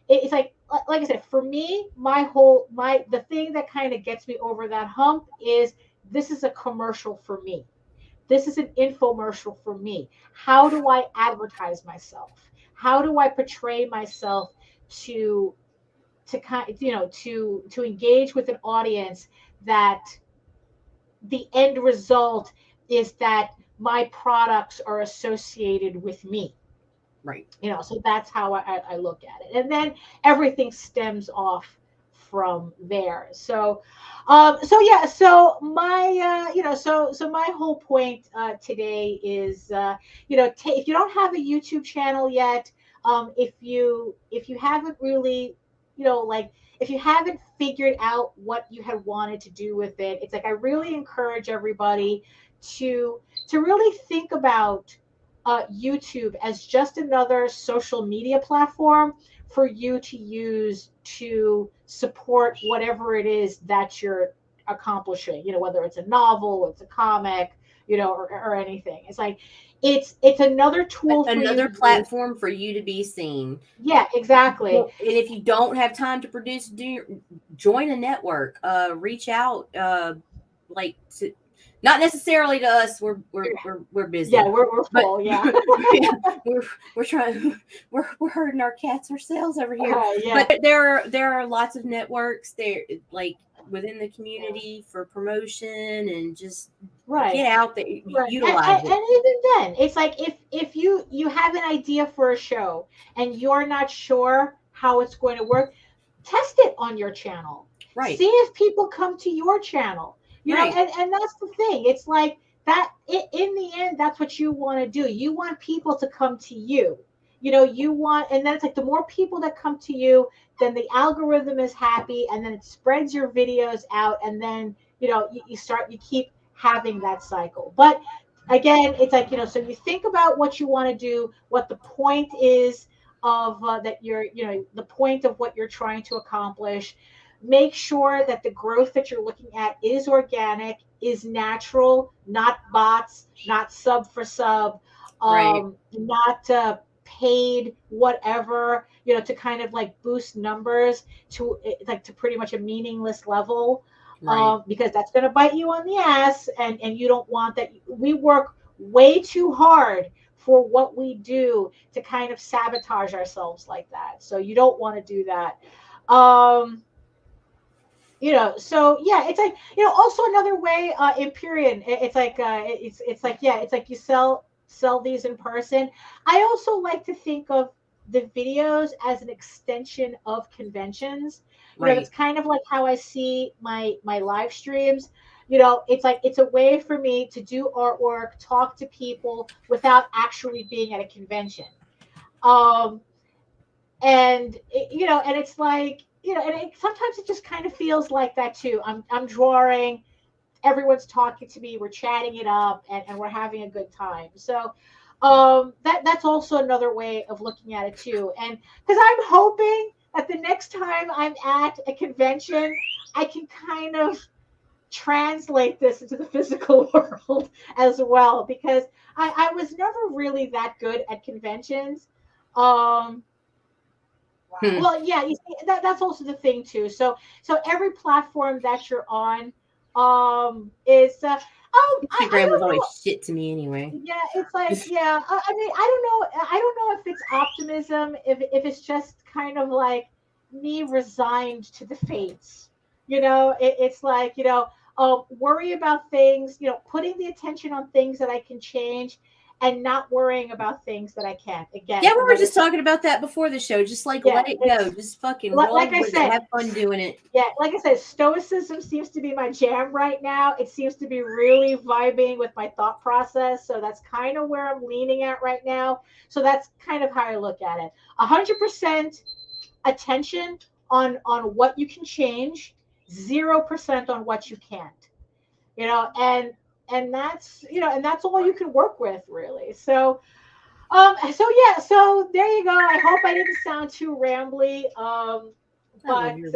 It's like I said, for me, the thing that kind of gets me over that hump is this is a commercial for me. This is an infomercial for me. How do I advertise myself? How do I portray myself to engage with an audience that the end result is that my products are associated with me? Right. So that's how I look at it. And then everything stems off from there. So my whole point today is, if you don't have a YouTube channel yet, if you haven't really, if you haven't figured out what you had wanted to do with it, it's like I really encourage everybody to really think about YouTube as just another social media platform for you to use to support whatever it is that you're accomplishing, whether it's a novel, it's a comic, or anything. It's like, it's another tool for you. Another platform for you to be seen. Yeah, exactly. Well, and if you don't have time to produce, join a network. Reach out, not necessarily to us. We're busy. Yeah, we're full. Yeah, we're trying. We're hurting our cats ourselves over here. Yeah. But there are lots of networks there, like within the community for promotion and just get out there, utilize it. And even then, it's like if you have an idea for a show and you're not sure how it's going to work, test it on your channel. Right. See if people come to your channel. You know, and that's the thing. It's like that in the end, that's what you want to do. You want people to come to you. And then it's like the more people that come to you, then the algorithm is happy, and then it spreads your videos out, and then you keep having that cycle. But again, it's like, so you think about what you want to do, what the point is of that the point of what you're trying to accomplish. Make sure that the growth that you're looking at is organic, is natural, not bots, not sub for sub, not paid whatever, to kind of like boost numbers to pretty much a meaningless level, because that's going to bite you on the ass, and you don't want that. We work way too hard for what we do to kind of sabotage ourselves like that. So you don't want to do that. So yeah, it's like, also another way, in period, it's like you sell these in person. I also like to think of the videos as an extension of conventions. It's kind of like how I see my live streams. It's like, it's a way for me to do artwork, talk to people without actually being at a convention. And it's like, and sometimes it just kind of feels like that too. I'm drawing, everyone's talking to me, we're chatting it up, and we're having a good time. So that's also another way of looking at it too. And because I'm hoping that the next time I'm at a convention, I can kind of translate this into the physical world as well, because I was never really that good at conventions. Well, yeah, you see, that's also the thing too. So every platform that you're on is Instagram was always shit to me anyway. Yeah, it's like, yeah. I mean, I don't know if it's optimism, if it's just kind of like me resigned to the fates. It's like, worry about things, putting the attention on things that I can change, and not worrying about things that I can't. Again, yeah, we were just talking about that before the show. Just like, let it go. Just fucking roll like I with said, it. Have fun doing it. Yeah, like I said, stoicism seems to be my jam right now. It seems to be really vibing with my thought process. So that's kind of where I'm leaning at right now. So that's kind of how I look at it. 100% attention on what you can change, 0% on what you can't. And that's, and that's all you can work with, really. So so there you go. I hope I didn't sound too rambly. But and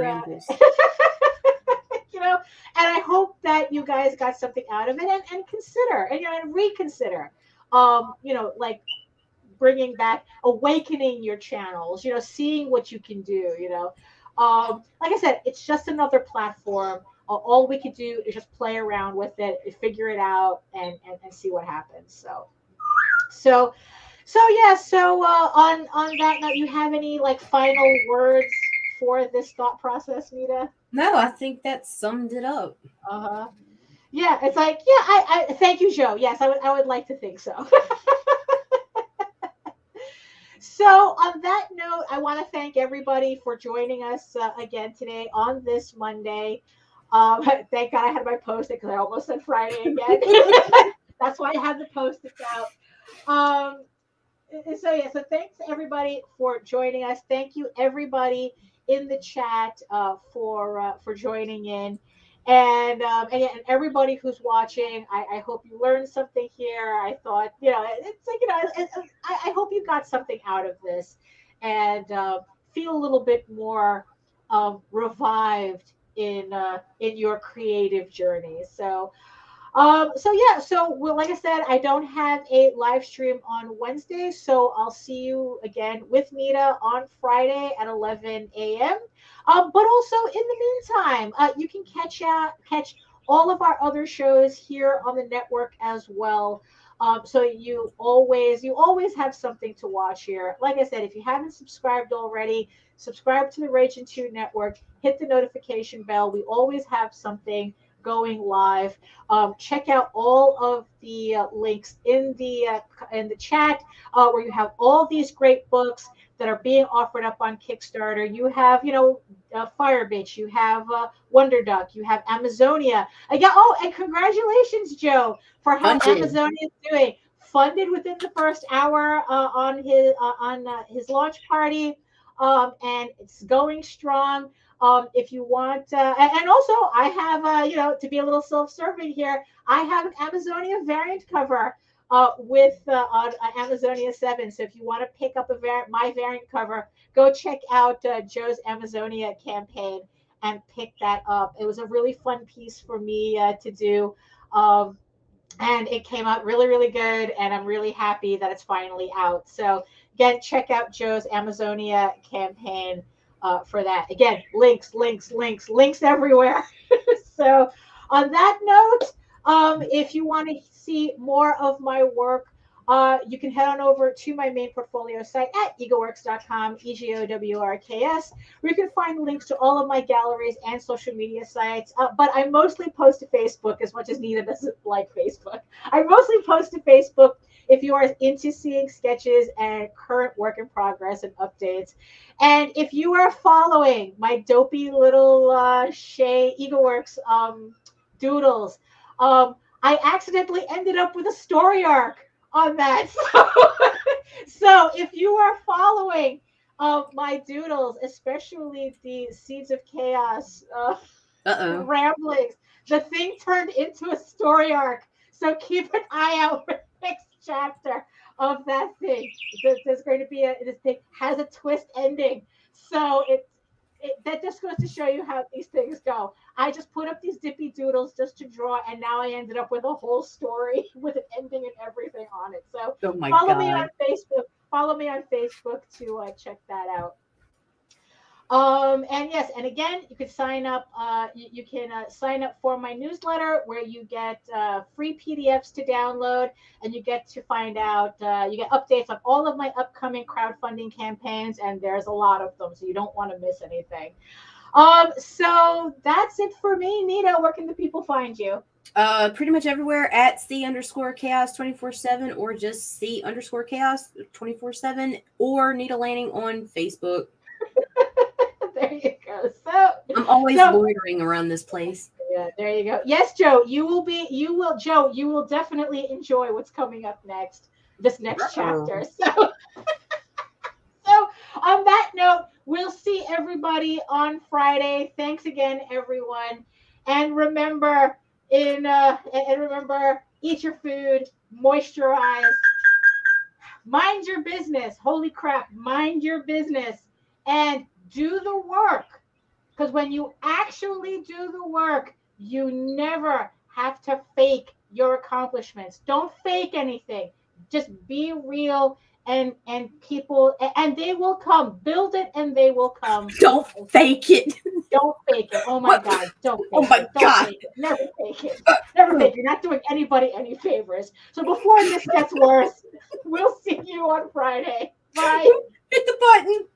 I hope that you guys got something out of it, and consider, and reconsider, like bringing back, awakening your channels, seeing what you can do, like I said, it's just another platform. All we could do is just play around with it, figure it out, and see what happens. So yeah. So on that note, you have any like final words for this thought process, Nita? No, I think that summed it up. Yeah, it's like, yeah. I thank you, Joe. Yes, I would like to think so. So on that note, I want to thank everybody for joining us again today on this Monday. Thank God I had my post-it, because I almost said Friday again. That's why I had the post-its out. So thanks everybody for joining us. Thank you everybody in the chat for joining in. And everybody who's watching, I hope you learned something here. I thought, it's like, I hope you got something out of this and feel a little bit more revived in your creative journey. So well, like I said, I don't have a live stream on Wednesday, so I'll see you again with Nita on Friday at 11 a.m. But also in the meantime, you can catch all of our other shows here on the network as well. So you always have something to watch here. Like I said, if you haven't subscribed already, subscribe to the Ragin 2 network. Hit the notification bell. We always have something going live. Check out all of the links in the chat where you have all these great books that are being offered up on Kickstarter. You have, Fire Bitch, you have Wonder Duck, you have Amazonia. And congratulations, Joe, for how Amazonia is doing. Funded within the first hour on his launch party, and it's going strong. If you want, and also I have, to be a little self-serving here, I have an Amazonia variant cover with on Amazonia 7. So if you want to pick up my variant cover, go check out Joe's Amazonia campaign and pick that up. It was a really fun piece for me to do. And it came out really, really good. And I'm really happy that it's finally out. So again, check out Joe's Amazonia campaign for that. Again, links everywhere. So on that note, if you want to see more of my work, you can head on over to my main portfolio site at egoworks.com, EGOWRKS, where you can find links to all of my galleries and social media sites. But I mostly post to Facebook as much as Nita doesn't like Facebook. I mostly post to Facebook if you are into seeing sketches and current work in progress and updates. And if you are following my dopey little Shay EgoWorks doodles, I accidentally ended up with a story arc on that. So if you are following my doodles, especially the Seeds of Chaos ramblings, the thing turned into a story arc. So keep an eye out for the next chapter of that thing. There's going to be this thing has a twist ending. So that just goes to show you how these things go. I just put up these dippy doodles just to draw, and now I ended up with a whole story with an ending and everything on it. So follow me on Facebook. Follow me on Facebook to check that out. And yes, and again, you can sign up. You can sign up for my newsletter where you get free PDFs to download, and you get to find out. You get updates on all of my upcoming crowdfunding campaigns, and there's a lot of them, so you don't want to miss anything. So that's it for me. Nita, where can the people find you? Pretty much everywhere at C_chaos 24/7, or just C_chaos 24/7, or Nita Lanning on Facebook. There you go. So I'm always loitering around this place. Yeah, there you go. Yes, Joe, you will definitely enjoy what's coming up next, this next chapter. So on that note, we'll see everybody on Friday. Thanks again, everyone. And remember, eat your food, moisturize, mind your business. Holy crap, mind your business. And do the work, because when you actually do the work, you never have to fake your accomplishments. Don't fake anything. Just be real, and people, and they will come. Build it, and they will come. Don't fake it. Don't fake it. Oh my God. Don't fake it. Oh my God. Fake it. Never fake it. Never fake it. You're not doing anybody any favors. So before this gets worse, we'll see you on Friday. Bye. Hit the button.